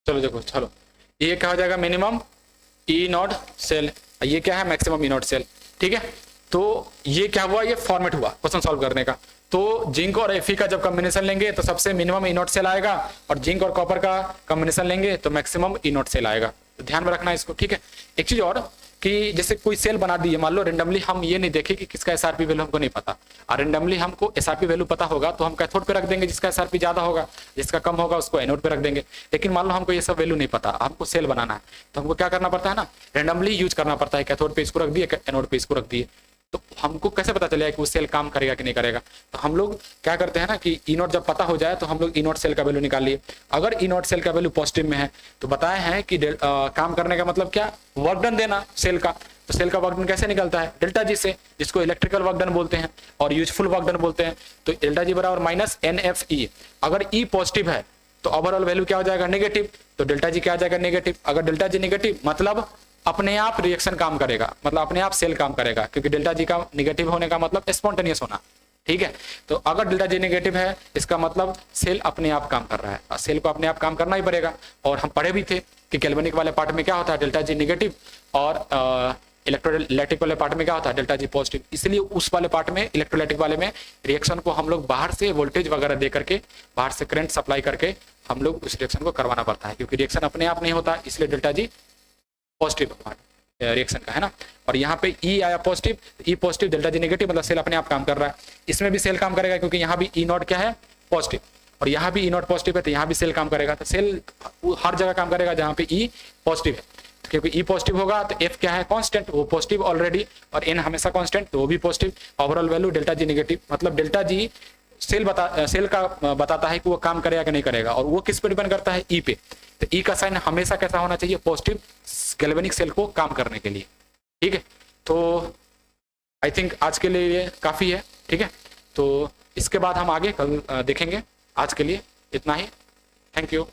चलो देखो, चलो ये क्या हो जाएगा, मिनिमम ई नॉट सेल, ये क्या है, मैक्सिमम ई नॉट सेल, ठीक है। तो ये क्या हुआ, ये फॉर्मेट हुआ क्वेश्चन सॉल्व करने का। तो जिंक और Fe का जब कॉम्बिनेशन लेंगे तो सबसे मिनिमम ई नॉट सेल आएगा, और जिंक और कॉपर का कॉम्बिनेशन लेंगे तो मैक्सिमम ई नॉट सेल आएगा। तो ध्यान में रखना इसको, ठीक है। एक चीज और कि जैसे कोई सेल बना दी है, मान लो रेंडमली, हम ये नहीं देखे कि किसका एसआरपी वैल्यू हमको नहीं पता, और रेंडमली हमको एसआरपी वैल्यू पता होगा तो हम कैथोड पे रख देंगे, जिसका एसआरपी ज्यादा होगा, जिसका कम होगा उसको एनोड पे रख देंगे। लेकिन मान लो हमको ये सब वैल्यू नहीं पता, हमको सेल बनाना है, तो हमको क्या करना पड़ता है ना, रेंडमली यूज करना पड़ता है, कैथोड पे इसको रख दिए, एनोड पे इसको रख दिए। तो हमको कैसे पता चलेगा कि वो सेल काम करेगा कि नहीं करेगा, तो हम लोग क्या करते हैं ना कि ई नॉट जब पता हो जाए तो हम लोग ई नॉट सेल का वैल्यू निकाल लिए। अगर ई नॉट सेल का वैल्यू पॉजिटिव में है तो बताए हैं कि काम करने का मतलब क्या, वर्क डन देना सेल का। तो सेल का वर्क डन कैसे निकलता है, डेल्टा जी से, जिसको इलेक्ट्रिकल वर्क डन बोलते हैं और यूजफुल वर्क डन बोलते हैं। तो डेल्टा जी बराबर माइनस NFE। अगर ई पॉजिटिव है तो ओवरऑल वैल्यू क्या हो जाएगा, नेगेटिव, तो डेल्टा जी क्या आ जाएगा, नेगेटिव। अगर डेल्टा जी नेगेटिव मतलब अपने आप रिएक्शन काम करेगा, मतलब अपने आप सेल काम करेगा, क्योंकि डेल्टा जी का नेगेटिव होने का मतलब स्पॉन्टेनियस होना, ठीक है। तो अगर डेल्टा जी नेगेटिव है इसका मतलब सेल अपने आप काम कर रहा है, और सेल को अपने आप काम करना ही पड़ेगा। और हम पढ़े भी थे कि गैल्वेनिक वाले पार्ट में क्या होता है, डेल्टा जी नेगेटिव, और इलेक्ट्रोलाइटिक वाले पार्ट में क्या होता है, डेल्टा जी पॉजिटिव। इसलिए उस वाले पार्ट में, इलेक्ट्रोलाइटिक वाले में, रिएक्शन को हम लोग बाहर से वोल्टेज वगैरह दे करके, बाहर से करंट सप्लाई करके हम लोग उस रिएक्शन को करवाना पड़ता है, क्योंकि रिएक्शन अपने आप नहीं होता, इसलिए delta G positive part reaction का, है ना। और यहाँ पे ई आया पॉजिटिव, ई पॉजिटिव, डेल्टा जी नेगेटिव, मतलब सेल अपने आप काम कर रहा है। इसमें भी सेल काम करेगा, क्योंकि यहाँ भी ई नॉट क्या है, पॉजिटिव, और यहाँ भी ई नॉट पॉजिटिव है, तो यहाँ भी सेल काम करेगा। तो सेल हर जगह काम करेगा जहाँ पे ई पॉजिटिव है। क्योंकि ई पॉजिटिव होगा तो एफ क्या है, कांस्टेंट, वो पॉजिटिव ऑलरेडी, और एन हमेशा कांस्टेंट तो वो भी positive. Overall value delta G negative, मतलब डेल्टा जी सेल का बताता है कि वो काम करेगा कि नहीं करेगा, और वो किस पे डिपेंड करता है, ई पे। तो ई का साइन हमेशा कैसा होना चाहिए, पॉजिटिव, गैल्वेनिक सेल को काम करने के लिए। ठीक है, तो आई थिंक आज के लिए ये काफी है। ठीक है, तो इसके बाद हम आगे कल देखेंगे। आज के लिए इतना ही, थैंक यू।